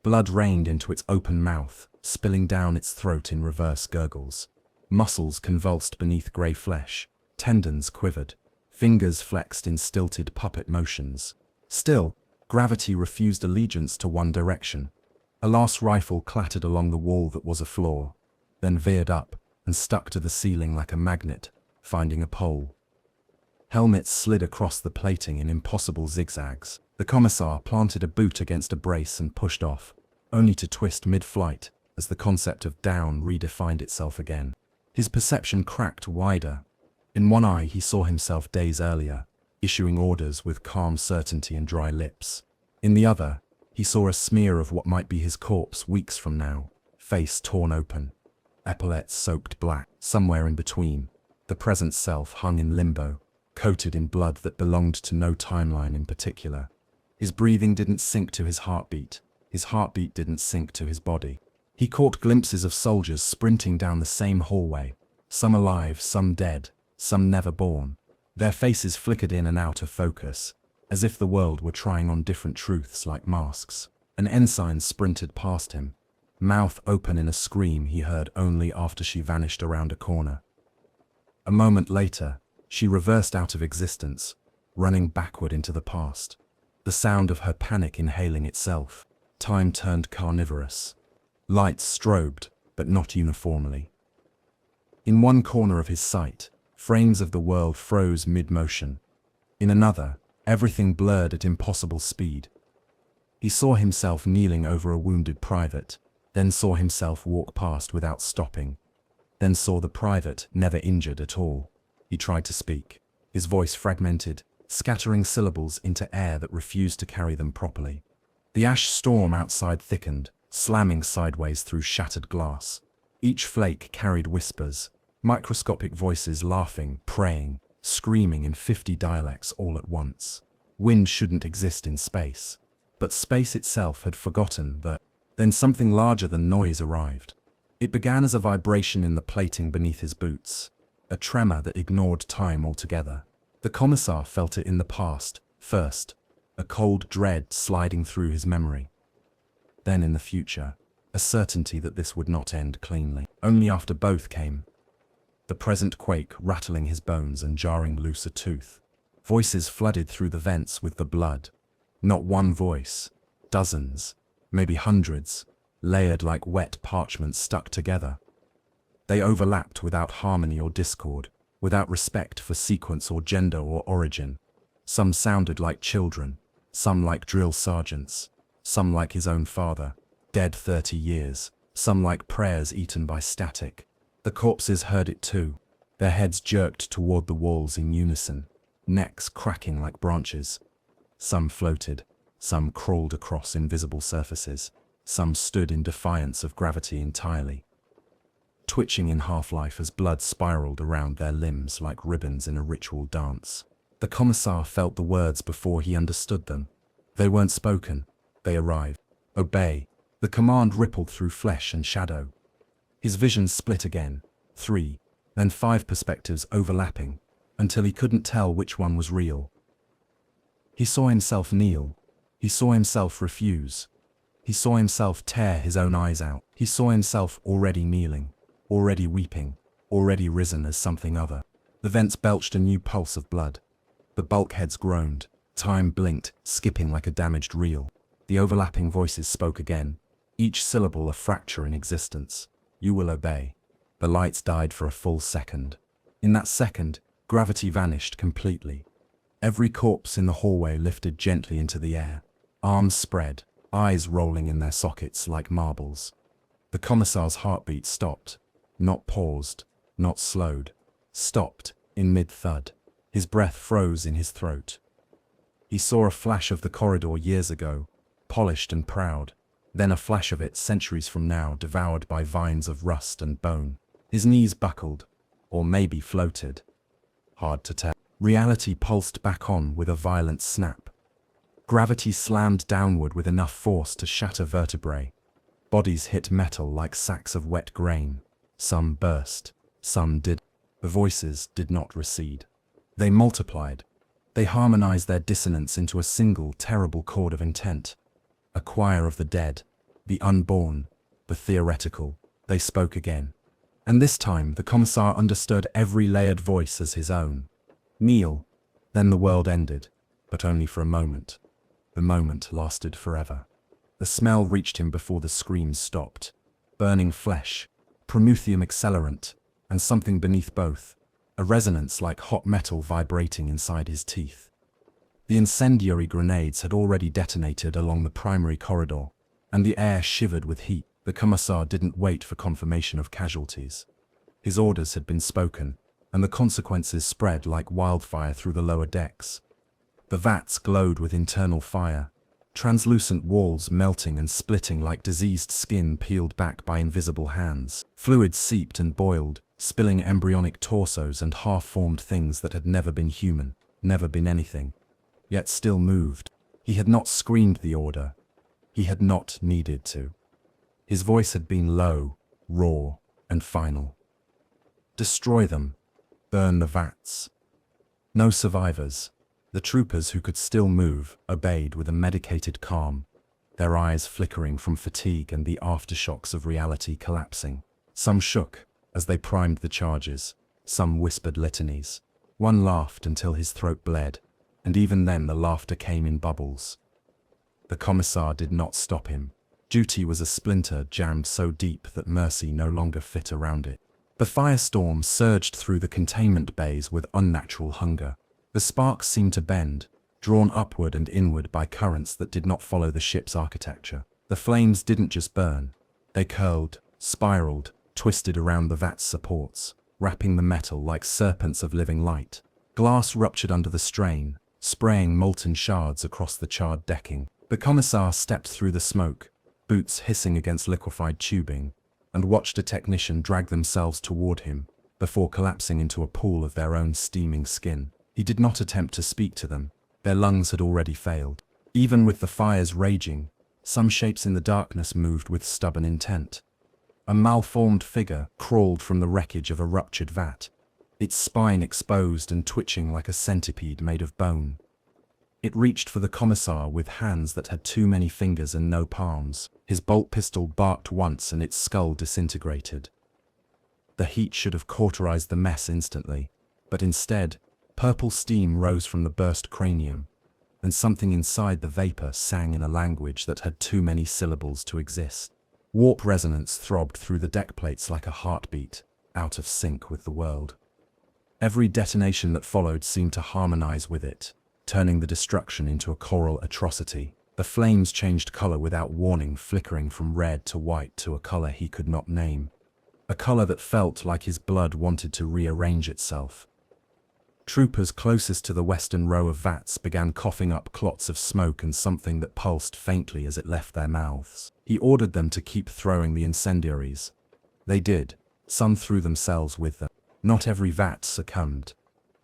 Blood rained into its open mouth, spilling down its throat in reverse gurgles. Muscles convulsed beneath grey flesh, tendons quivered, fingers flexed in stilted puppet motions. Still, gravity refused allegiance to one direction. A last rifle clattered along the wall that was a floor, then veered up and stuck to the ceiling like a magnet, finding a pole. Helmets slid across the plating in impossible zigzags. The Commissar planted a boot against a brace and pushed off, only to twist mid-flight as the concept of down redefined itself again. His perception cracked wider. In one eye he saw himself days earlier, issuing orders with calm certainty and dry lips. In the other, he saw a smear of what might be his corpse weeks from now, face torn open, epaulettes soaked black. Somewhere in between, the present self hung in limbo, coated in blood that belonged to no timeline in particular. His breathing didn't sync to his heartbeat didn't sync to his body. He caught glimpses of soldiers sprinting down the same hallway, some alive, some dead, some never born. Their faces flickered in and out of focus, as if the world were trying on different truths like masks. An ensign sprinted past him, mouth open in a scream he heard only after she vanished around a corner. A moment later, she reversed out of existence, running backward into the past. The sound of her panic inhaling itself. Time turned carnivorous. Lights strobed, but not uniformly. In one corner of his sight, frames of the world froze mid-motion. In another, everything blurred at impossible speed. He saw himself kneeling over a wounded private, then saw himself walk past without stopping, then saw the private never injured at all. He tried to speak, his voice fragmented, scattering syllables into air that refused to carry them properly. The ash storm outside thickened, slamming sideways through shattered glass. Each flake carried whispers, microscopic voices laughing, praying, screaming in 50 dialects all at once. Wind shouldn't exist in space, but space itself had forgotten that. Then something larger than noise arrived. It began as a vibration in the plating beneath his boots, a tremor that ignored time altogether. The Commissar felt it in the past, first, a cold dread sliding through his memory. Then in the future, a certainty that this would not end cleanly. Only after both came the present quake rattling his bones and jarring loose a tooth. Voices flooded through the vents with the blood. Not one voice, dozens, maybe hundreds, layered like wet parchment stuck together. They overlapped without harmony or discord, without respect for sequence or gender or origin. Some sounded like children, some like drill sergeants, some like his own father, dead 30 years, some like prayers eaten by static. The corpses heard it too, their heads jerked toward the walls in unison, necks cracking like branches. Some floated, some crawled across invisible surfaces, some stood in defiance of gravity entirely, twitching in half-life as blood spiraled around their limbs like ribbons in a ritual dance. The Commissar felt the words before he understood them. They weren't spoken, they arrived. Obey. The command rippled through flesh and shadow. His vision split again, 3, then 5 perspectives overlapping, until he couldn't tell which one was real. He saw himself kneel. He saw himself refuse. He saw himself tear his own eyes out. He saw himself already kneeling, already weeping, already risen as something other. The vents belched a new pulse of blood. The bulkheads groaned. Time blinked, skipping like a damaged reel. The overlapping voices spoke again, each syllable a fracture in existence. You will obey. The lights died for a full second. In that second, gravity vanished completely. Every corpse in the hallway lifted gently into the air, arms spread, eyes rolling in their sockets like marbles. The Commissar's heartbeat stopped, not paused, not slowed, stopped in mid-thud. His breath froze in his throat. He saw a flash of the corridor years ago, polished and proud, then a flash of it centuries from now devoured by vines of rust and bone. His knees buckled, or maybe floated. Hard to tell. Reality pulsed back on with a violent snap. Gravity slammed downward with enough force to shatter vertebrae. Bodies hit metal like sacks of wet grain. Some burst, some did. The voices did not recede. They multiplied. They harmonized their dissonance into a single terrible chord of intent. A choir of the dead, the unborn, the theoretical. They spoke again. And this time the Commissar understood every layered voice as his own. Kneel. Then the world ended, but only for a moment. The moment lasted forever. The smell reached him before the screams stopped. Burning flesh, promethium accelerant, and something beneath both, a resonance like hot metal vibrating inside his teeth. The incendiary grenades had already detonated along the primary corridor, and the air shivered with heat. The Commissar didn't wait for confirmation of casualties. His orders had been spoken, and the consequences spread like wildfire through the lower decks. The vats glowed with internal fire, translucent walls melting and splitting like diseased skin peeled back by invisible hands. Fluids seeped and boiled, spilling embryonic torsos and half-formed things that had never been human, never been anything, yet still moved. He had not screamed the order. He had not needed to. His voice had been low, raw, and final. Destroy them. Burn the vats. No survivors. The troopers who could still move obeyed with a medicated calm, their eyes flickering from fatigue and the aftershocks of reality collapsing. Some shook as they primed the charges, some whispered litanies. One laughed until his throat bled, and even then the laughter came in bubbles. The Commissar did not stop him. Duty was a splinter jammed so deep that mercy no longer fit around it. The firestorm surged through the containment bays with unnatural hunger. The sparks seemed to bend, drawn upward and inward by currents that did not follow the ship's architecture. The flames didn't just burn. They curled, spiraled, twisted around the vat's supports, wrapping the metal like serpents of living light. Glass ruptured under the strain, spraying molten shards across the charred decking. The Commissar stepped through the smoke, boots hissing against liquefied tubing, and watched a technician drag themselves toward him, before collapsing into a pool of their own steaming skin. He did not attempt to speak to them. Their lungs had already failed. Even with the fires raging, some shapes in the darkness moved with stubborn intent. A malformed figure crawled from the wreckage of a ruptured vat, its spine exposed and twitching like a centipede made of bone. It reached for the Commissar with hands that had too many fingers and no palms. His bolt pistol barked once and its skull disintegrated. The heat should have cauterized the mess instantly, but instead, purple steam rose from the burst cranium, and something inside the vapor sang in a language that had too many syllables to exist. Warp resonance throbbed through the deck plates like a heartbeat, out of sync with the world. Every detonation that followed seemed to harmonize with it, turning the destruction into a choral atrocity. The flames changed color without warning, flickering from red to white to a color he could not name. A color that felt like his blood wanted to rearrange itself. Troopers closest to the western row of vats began coughing up clots of smoke and something that pulsed faintly as it left their mouths. He ordered them to keep throwing the incendiaries. They did. Some threw themselves with them. Not every vat succumbed.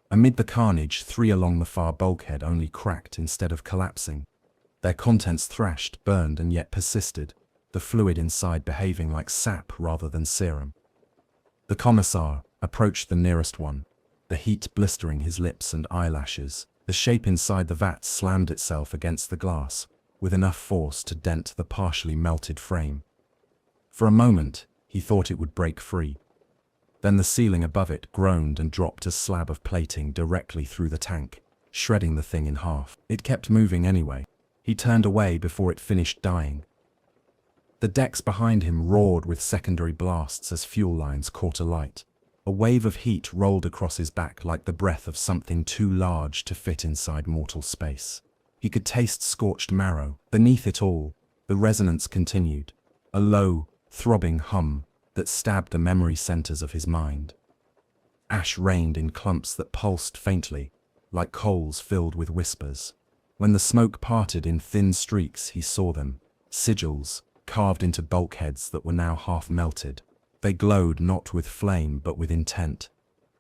Amid the carnage, 3 along the far bulkhead only cracked instead of collapsing. Their contents thrashed, burned, and yet persisted, the fluid inside behaving like sap rather than serum. The Commissar approached the nearest one, the heat blistering his lips and eyelashes. The shape inside the vat slammed itself against the glass, with enough force to dent the partially melted frame. For a moment, he thought it would break free. Then the ceiling above it groaned and dropped a slab of plating directly through the tank, shredding the thing in half. It kept moving anyway. He turned away before it finished dying. The decks behind him roared with secondary blasts as fuel lines caught alight. A wave of heat rolled across his back like the breath of something too large to fit inside mortal space. He could taste scorched marrow. Beneath it all, the resonance continued, a low, throbbing hum that stabbed the memory centers of his mind. Ash rained in clumps that pulsed faintly, like coals filled with whispers. When the smoke parted in thin streaks, he saw them, sigils, carved into bulkheads that were now half melted. They glowed not with flame but with intent.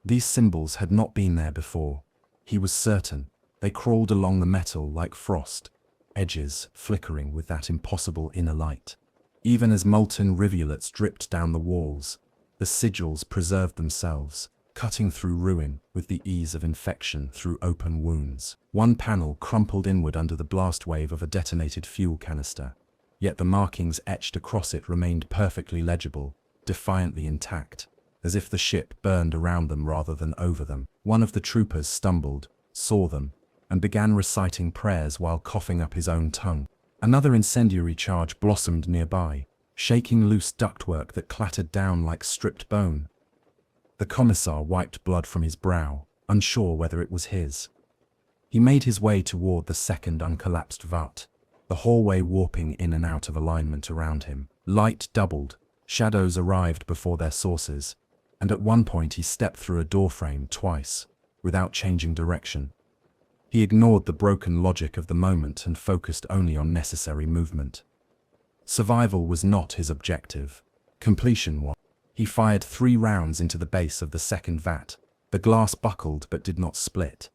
These symbols had not been there before. He was certain. They crawled along the metal like frost, edges flickering with that impossible inner light. Even as molten rivulets dripped down the walls, the sigils preserved themselves, cutting through ruin with the ease of infection through open wounds. One panel crumpled inward under the blast wave of a detonated fuel canister, yet the markings etched across it remained perfectly legible, defiantly intact, as if the ship burned around them rather than over them. One of the troopers stumbled, saw them, and began reciting prayers while coughing up his own tongue. Another incendiary charge blossomed nearby, shaking loose ductwork that clattered down like stripped bone. The commissar wiped blood from his brow, unsure whether it was his. He made his way toward the second uncollapsed vat, the hallway warping in and out of alignment around him. Light doubled, shadows arrived before their sources, and at one point he stepped through a doorframe twice, without changing direction. He ignored the broken logic of the moment and focused only on necessary movement. Survival was not his objective. Completion was. He fired 3 rounds into the base of the second vat. The glass buckled but did not split.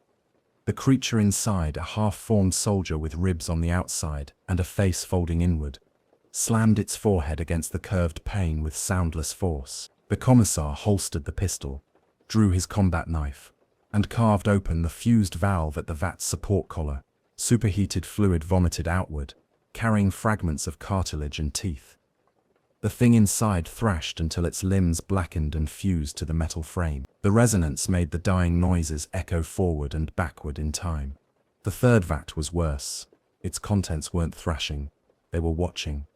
The creature inside, a half-formed soldier with ribs on the outside and a face folding inward, slammed its forehead against the curved pane with soundless force. The commissar holstered the pistol, drew his combat knife, and carved open the fused valve at the vat's support collar. Superheated fluid vomited outward, carrying fragments of cartilage and teeth. The thing inside thrashed until its limbs blackened and fused to the metal frame. The resonance made the dying noises echo forward and backward in time. The third vat was worse. Its contents weren't thrashing, they were watching.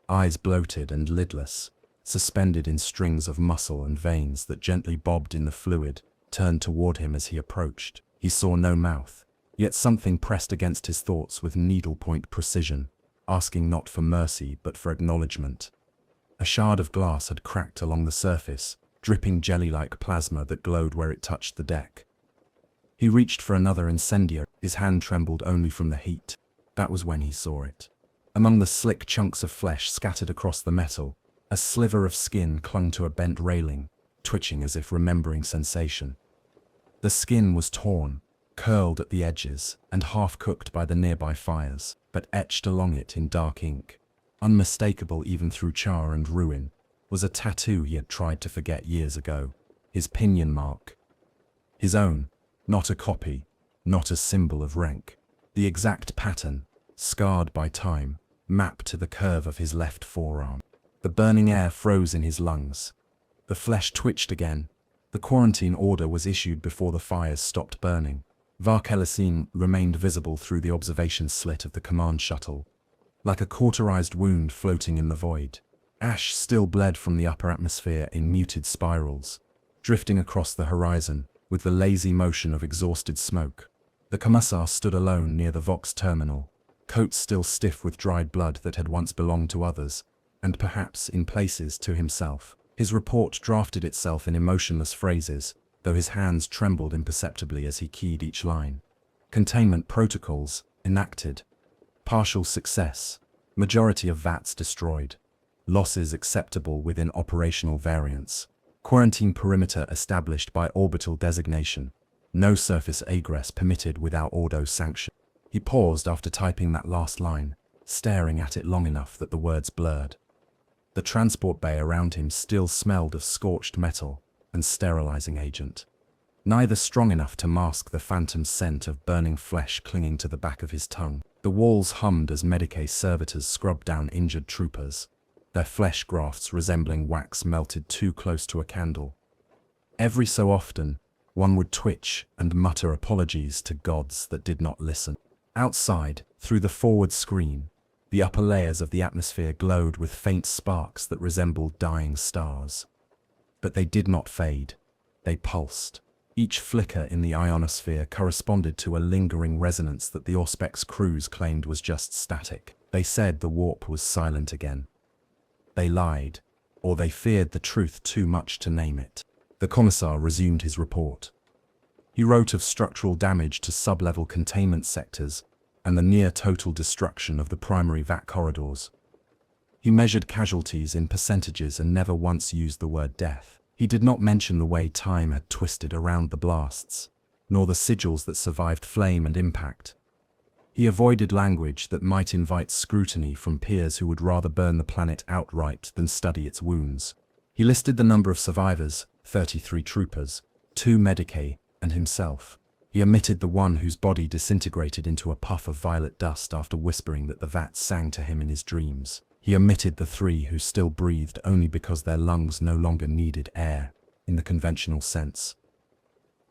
Eyes bloated and lidless, suspended in strings of muscle and veins that gently bobbed in the fluid, turned toward him as he approached. He saw no mouth, yet something pressed against his thoughts with needlepoint precision, asking not for mercy but for acknowledgement. A shard of glass had cracked along the surface, dripping jelly-like plasma that glowed where it touched the deck. He reached for another incendiary. His hand trembled only from the heat. That was when he saw it. Among the slick chunks of flesh scattered across the metal, a sliver of skin clung to a bent railing, twitching as if remembering sensation. The skin was torn, curled at the edges, and half-cooked by the nearby fires, but etched along it in dark ink, unmistakable even through char and ruin, was a tattoo he had tried to forget years ago. His pinion mark. His own, not a copy, not a symbol of rank. The exact pattern, scarred by time, mapped to the curve of his left forearm. The burning air froze in his lungs. The flesh twitched again. The quarantine order was issued before the fires stopped burning. Varkelisine remained visible through the observation slit of the command shuttle, like a cauterized wound floating in the void. Ash still bled from the upper atmosphere in muted spirals, drifting across the horizon with the lazy motion of exhausted smoke. The Commissar stood alone near the Vox terminal, coat still stiff with dried blood that had once belonged to others, and perhaps, in places, to himself. His report drafted itself in emotionless phrases, though his hands trembled imperceptibly as he keyed each line. Containment protocols enacted. Partial success. Majority of VATs destroyed. Losses acceptable within operational variance. Quarantine perimeter established by orbital designation. No surface egress permitted without Ordo sanction. He paused after typing that last line, staring at it long enough that the words blurred. The transport bay around him still smelled of scorched metal and sterilizing agent, neither strong enough to mask the phantom scent of burning flesh clinging to the back of his tongue. The walls hummed as Medicae servitors scrubbed down injured troopers, their flesh grafts resembling wax melted too close to a candle. Every so often, one would twitch and mutter apologies to gods that did not listen. Outside, through the forward screen, the upper layers of the atmosphere glowed with faint sparks that resembled dying stars. But they did not fade. They pulsed. Each flicker in the ionosphere corresponded to a lingering resonance that the Auspex crews claimed was just static. They said the warp was silent again. They lied, or they feared the truth too much to name it. The Commissar resumed his report. He wrote of structural damage to sub-level containment sectors and the near-total destruction of the primary VAT corridors. He measured casualties in percentages and never once used the word death. He did not mention the way time had twisted around the blasts, nor the sigils that survived flame and impact. He avoided language that might invite scrutiny from peers who would rather burn the planet outright than study its wounds. He listed the number of survivors, 33 troopers, 2 Medicae, and himself. He omitted the one whose body disintegrated into a puff of violet dust after whispering that the Vats sang to him in his dreams. He omitted the 3 who still breathed only because their lungs no longer needed air, in the conventional sense.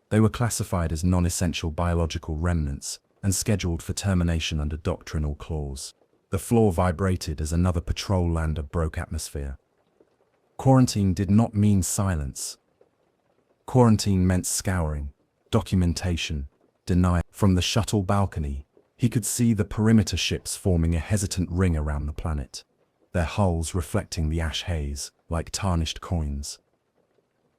They were classified as non-essential biological remnants and scheduled for termination under doctrinal clause. The floor vibrated as another patrol lander broke atmosphere. Quarantine did not mean silence. Quarantine meant scouring, documentation, denial. From the shuttle balcony, he could see the perimeter ships forming a hesitant ring around the planet, their hulls reflecting the ash haze like tarnished coins.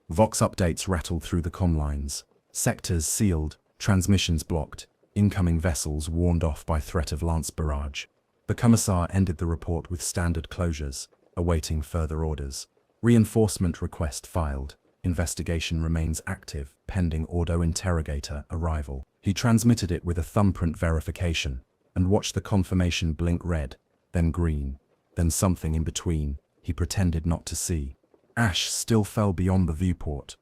Vox updates rattled through the comm lines, sectors sealed, transmissions blocked, incoming vessels warned off by threat of lance barrage. The Commissar ended the report with standard closures, awaiting further orders. Reinforcement request filed. Investigation remains active, pending Ordo Interrogator arrival. He transmitted it with a thumbprint verification, and watched the confirmation blink red, then green, then something in between he pretended not to see. Ash still fell beyond the viewport,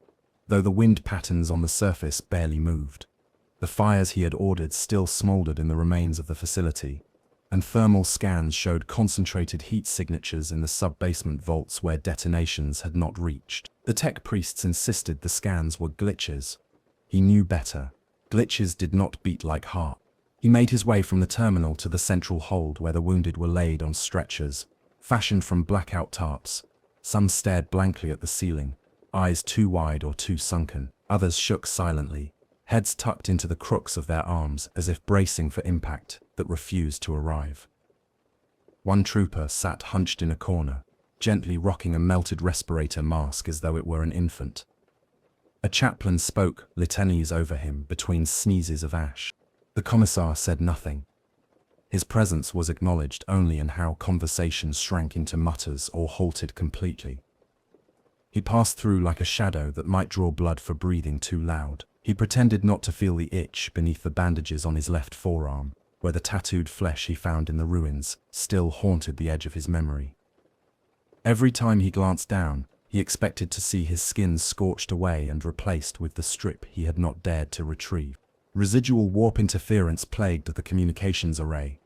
though the wind patterns on the surface barely moved. The fires he had ordered still smoldered in the remains of the facility, and thermal scans showed concentrated heat signatures in the sub-basement vaults where detonations had not reached. The tech priests insisted the scans were glitches. He knew better. Glitches did not beat like heart. He made his way from the terminal to the central hold where the wounded were laid on stretchers, fashioned from blackout tarps. Some stared blankly at the ceiling, eyes too wide or too sunken. Others shook silently, heads tucked into the crooks of their arms as if bracing for impact that refused to arrive. One trooper sat hunched in a corner, gently rocking a melted respirator mask as though it were an infant. A chaplain spoke litanies over him between sneezes of ash. The Commissar said nothing. His presence was acknowledged only in how conversations shrank into mutters or halted completely. He passed through like a shadow that might draw blood for breathing too loud. He pretended not to feel the itch beneath the bandages on his left forearm, where the tattooed flesh he found in the ruins still haunted the edge of his memory. Every time he glanced down, he expected to see his skin scorched away and replaced with the strip he had not dared to retrieve. Residual warp interference plagued the communications array.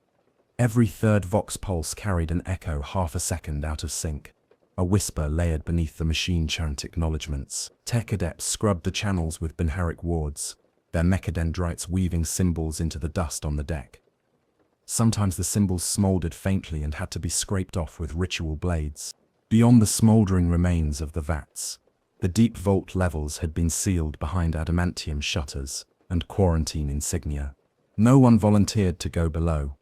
Every third vox pulse carried an echo half a second out of sync, a whisper layered beneath the machine-chant acknowledgements. Tech adepts scrubbed the channels with Benharic wards, their mechadendrites weaving symbols into the dust on the deck. Sometimes the symbols smoldered faintly and had to be scraped off with ritual blades. Beyond the smoldering remains of the Vats, the deep vault levels had been sealed behind adamantium shutters and quarantine insignia. No one volunteered to go below.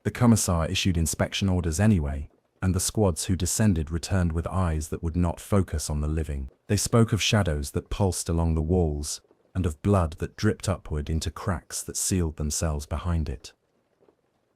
The Commissar issued inspection orders anyway, and the squads who descended returned with eyes that would not focus on the living. They spoke of shadows that pulsed along the walls, and of blood that dripped upward into cracks that sealed themselves behind it.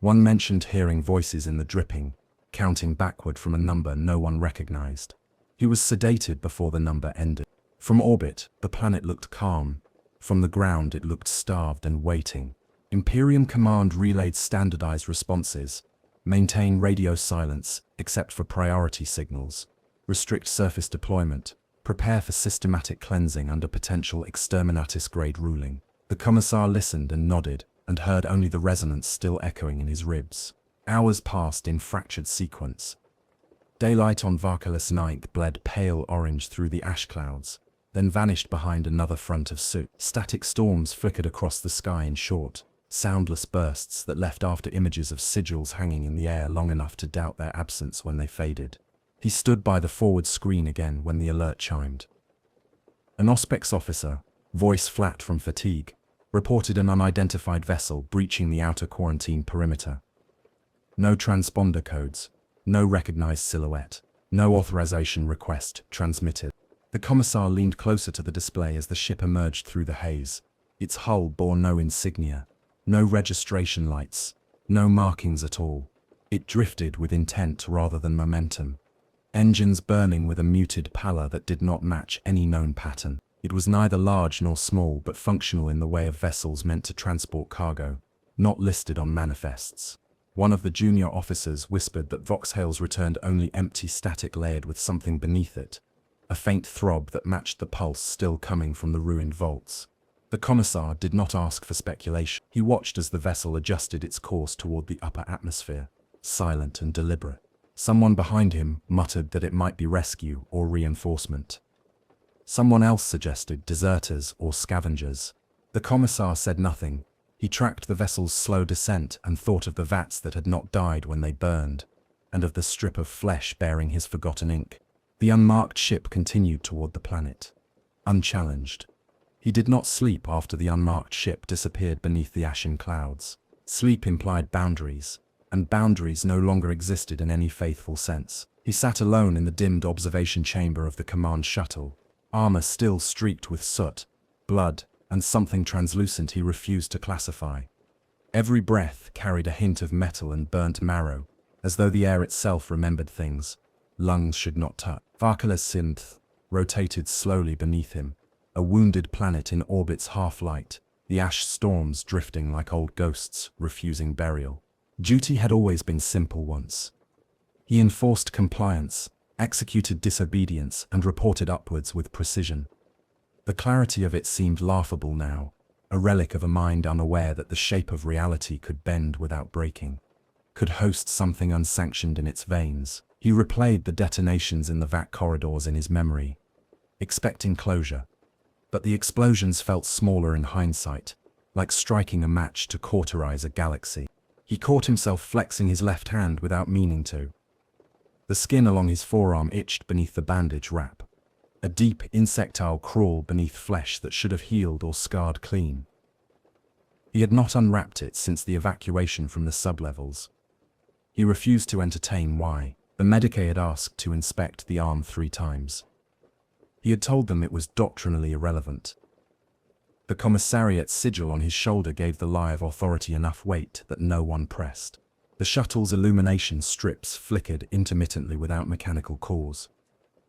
One mentioned hearing voices in the dripping, counting backward from a number no one recognized. He was sedated before the number ended. From orbit, the planet looked calm. From the ground it looked starved and waiting. Imperium Command relayed standardized responses. Maintain radio silence, except for priority signals. Restrict surface deployment. Prepare for systematic cleansing under potential exterminatus-grade ruling. The Commissar listened and nodded, and heard only the resonance still echoing in his ribs. Hours passed in fractured sequence. Daylight on Varkalis 9th bled pale orange through the ash clouds, then vanished behind another front of soot. Static storms flickered across the sky in short, soundless bursts that left after images of sigils hanging in the air long enough to doubt their absence when they faded. He stood by the forward screen again when the alert chimed. An Auspex officer, voice flat from fatigue, reported an unidentified vessel breaching the outer quarantine perimeter. No transponder codes, no recognized silhouette, no authorization request transmitted. The Commissar leaned closer to the display as the ship emerged through the haze. Its hull bore no insignia, no registration lights, no markings at all. It drifted with intent rather than momentum, engines burning with a muted pallor that did not match any known pattern. It was neither large nor small but functional in the way of vessels meant to transport cargo, not listed on manifests. One of the junior officers whispered that Voxhails returned only empty static layered with something beneath it, a faint throb that matched the pulse still coming from the ruined vaults. The Commissar did not ask for speculation. He watched as the vessel adjusted its course toward the upper atmosphere, silent and deliberate. Someone behind him muttered that it might be rescue or reinforcement. Someone else suggested deserters or scavengers. The Commissar said nothing, He tracked the vessel's slow descent and thought of the vats that had not died when they burned, and of the strip of flesh bearing his forgotten ink. The unmarked ship continued toward the planet, unchallenged. He did not sleep after the unmarked ship disappeared beneath the ashen clouds. Sleep implied boundaries, and boundaries no longer existed in any faithful sense. He sat alone in the dimmed observation chamber of the command shuttle, armor still streaked with soot, blood, and something translucent he refused to classify. Every breath carried a hint of metal and burnt marrow, as though the air itself remembered things lungs should not touch. Varkala's synth rotated slowly beneath him, a wounded planet in orbit's half-light, the ash storms drifting like old ghosts, refusing burial. Duty had always been simple once. He enforced compliance, executed disobedience, and reported upwards with precision. The clarity of it seemed laughable now, a relic of a mind unaware that the shape of reality could bend without breaking, could host something unsanctioned in its veins. He replayed the detonations in the vat corridors in his memory, expecting closure. But the explosions felt smaller in hindsight, like striking a match to cauterize a galaxy. He caught himself flexing his left hand without meaning to. The skin along his forearm itched beneath the bandage wrap, a deep insectile crawl beneath flesh that should have healed or scarred clean. He had not unwrapped it since the evacuation from the sublevels. He refused to entertain why. The Medicae had asked to inspect the arm 3 times. He had told them it was doctrinally irrelevant. The commissariat sigil on his shoulder gave the lie of authority enough weight that no one pressed. The shuttle's illumination strips flickered intermittently without mechanical cause.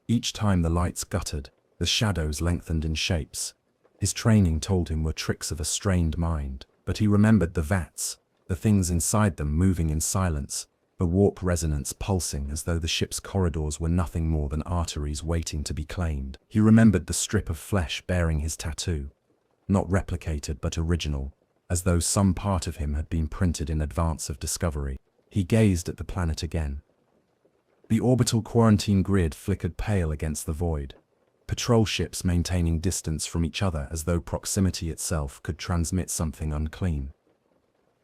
Each time the lights guttered, the shadows lengthened in shapes. His training told him were tricks of a strained mind, but he remembered the vats, the things inside them moving in silence, the warp resonance pulsing as though the ship's corridors were nothing more than arteries waiting to be claimed. He remembered the strip of flesh bearing his tattoo, not replicated but original, as though some part of him had been printed in advance of discovery. He gazed at the planet again. The orbital quarantine grid flickered pale against the void, patrol ships maintaining distance from each other as though proximity itself could transmit something unclean.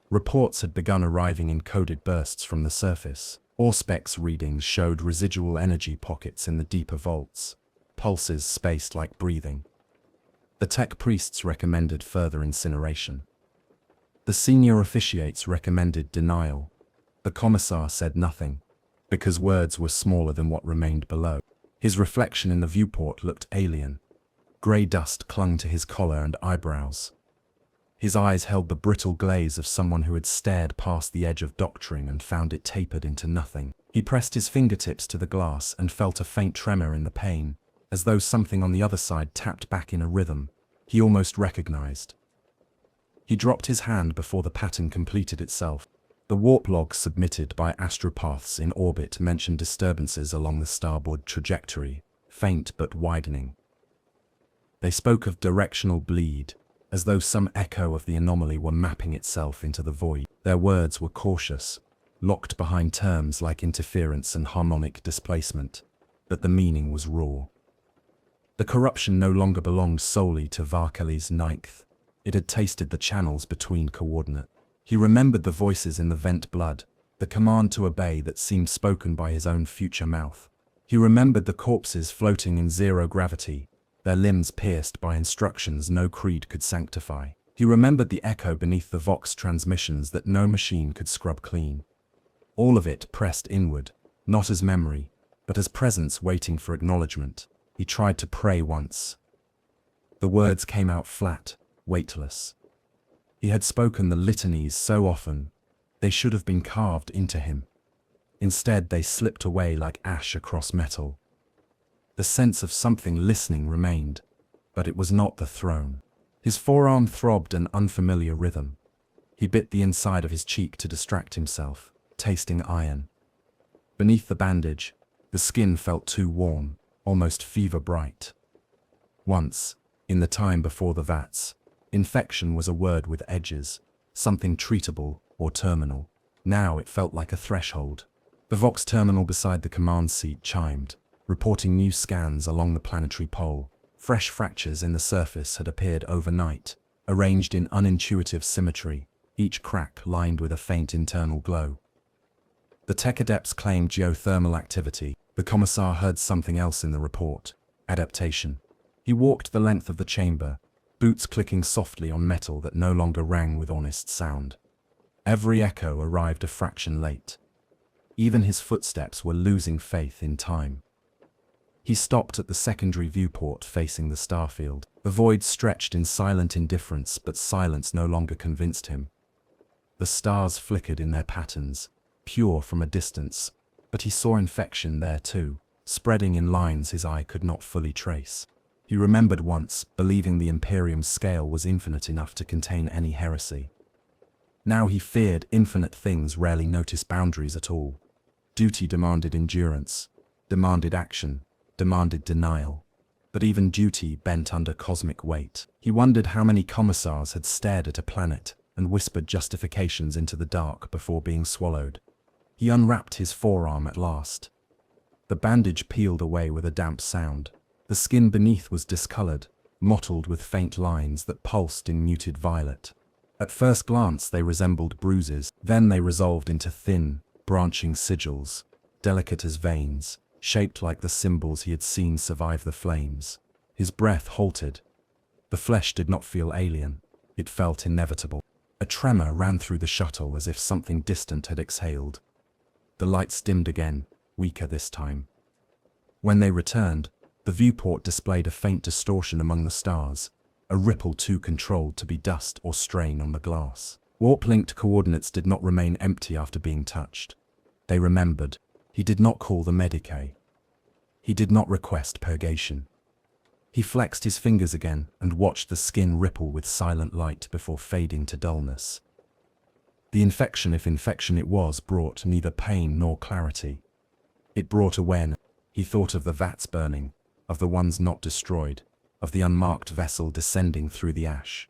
Reports had begun arriving in coded bursts from the surface. Auspex readings showed residual energy pockets in the deeper vaults, pulses spaced like breathing. The tech priests recommended further incineration. The senior officiates recommended denial. The commissar said nothing, because words were smaller than what remained below. His reflection in the viewport looked alien. Grey dust clung to his collar and eyebrows. His eyes held the brittle glaze of someone who had stared past the edge of doctrine and found it tapered into nothing. He pressed his fingertips to the glass and felt a faint tremor in the pane, as though something on the other side tapped back in a rhythm he almost recognized. He dropped his hand before the pattern completed itself. The warp logs submitted by astropaths in orbit mentioned disturbances along the starboard trajectory, faint but widening. They spoke of directional bleed, as though some echo of the anomaly were mapping itself into the void. Their words were cautious, locked behind terms like interference and harmonic displacement, but the meaning was raw. The corruption no longer belonged solely to Varkali's ninth. It had tasted the channels between coordinates. He remembered the voices in the vent blood, the command to obey that seemed spoken by his own future mouth. He remembered the corpses floating in zero gravity, their limbs pierced by instructions no creed could sanctify. He remembered the echo beneath the Vox transmissions that no machine could scrub clean. All of it pressed inward, not as memory, but as presence waiting for acknowledgement. He tried to pray once. The words came out flat, weightless. He had spoken the litanies so often, they should have been carved into him. Instead, they slipped away like ash across metal. The sense of something listening remained, but it was not the throne. His forearm throbbed an unfamiliar rhythm. He bit the inside of his cheek to distract himself, tasting iron. Beneath the bandage, the skin felt too warm, almost fever-bright. Once, in the time before the vats, infection was a word with edges, something treatable or terminal. Now it felt like a threshold. The Vox terminal beside the command seat chimed, reporting new scans along the planetary pole. Fresh fractures in the surface had appeared overnight, arranged in unintuitive symmetry, each crack lined with a faint internal glow. The tech adepts claimed geothermal activity. The Commissar heard something else in the report: adaptation. He walked the length of the chamber, boots clicking softly on metal that no longer rang with honest sound. Every echo arrived a fraction late. Even his footsteps were losing faith in time. He stopped at the secondary viewport facing the starfield. The void stretched in silent indifference, but silence no longer convinced him. The stars flickered in their patterns, pure from a distance, but he saw infection there too, spreading in lines his eye could not fully trace. He remembered once believing the Imperium's scale was infinite enough to contain any heresy. Now he feared infinite things rarely notice boundaries at all. Duty demanded endurance, demanded action, demanded denial. But even duty bent under cosmic weight. He wondered how many Commissars had stared at a planet and whispered justifications into the dark before being swallowed. He unwrapped his forearm at last. The bandage peeled away with a damp sound. The skin beneath was discolored, mottled with faint lines that pulsed in muted violet. At first glance they resembled bruises, then they resolved into thin, branching sigils, delicate as veins, shaped like the symbols he had seen survive the flames. His breath halted. The flesh did not feel alien. It felt inevitable. A tremor ran through the shuttle as if something distant had exhaled. The lights dimmed again, weaker this time. When they returned, the viewport displayed a faint distortion among the stars, a ripple too controlled to be dust or strain on the glass. Warp-linked coordinates did not remain empty after being touched. They remembered. He did not call the decay. He did not request purgation. He flexed his fingers again and watched the skin ripple with silent light before fading to dullness. The infection, if infection it was, brought neither pain nor clarity. It brought awareness. He thought of the vats burning, of the ones not destroyed, of the unmarked vessel descending through the ash.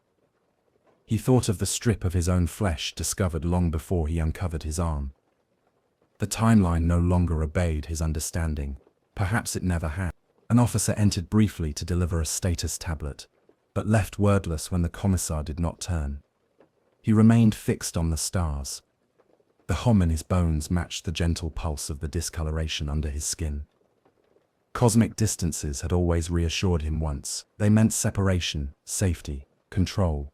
He thought of the strip of his own flesh discovered long before he uncovered his arm. The timeline no longer obeyed his understanding. Perhaps it never had. An officer entered briefly to deliver a status tablet, but left wordless when the Commissar did not turn. He remained fixed on the stars. The hum in his bones matched the gentle pulse of the discoloration under his skin. Cosmic distances had always reassured him once. They meant separation, safety, control.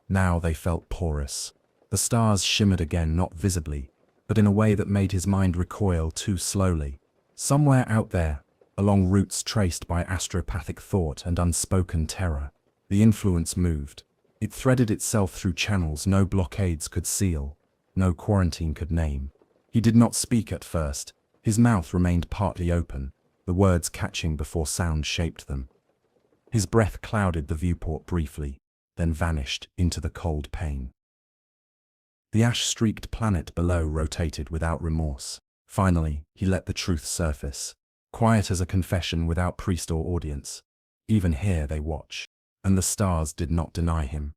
Now they felt porous. The stars shimmered again, not visibly, but in a way that made his mind recoil too slowly. Somewhere out there, along routes traced by astropathic thought and unspoken terror, the influence moved. It threaded itself through channels no blockades could seal, no quarantine could name. He did not speak at first. His mouth remained partly open, the words catching before sound shaped them. His breath clouded the viewport briefly, then vanished into the cold pain. The ash-streaked planet below rotated without remorse. Finally, he let the truth surface, quiet as a confession without priest or audience. Even here they watch. And the stars did not deny him.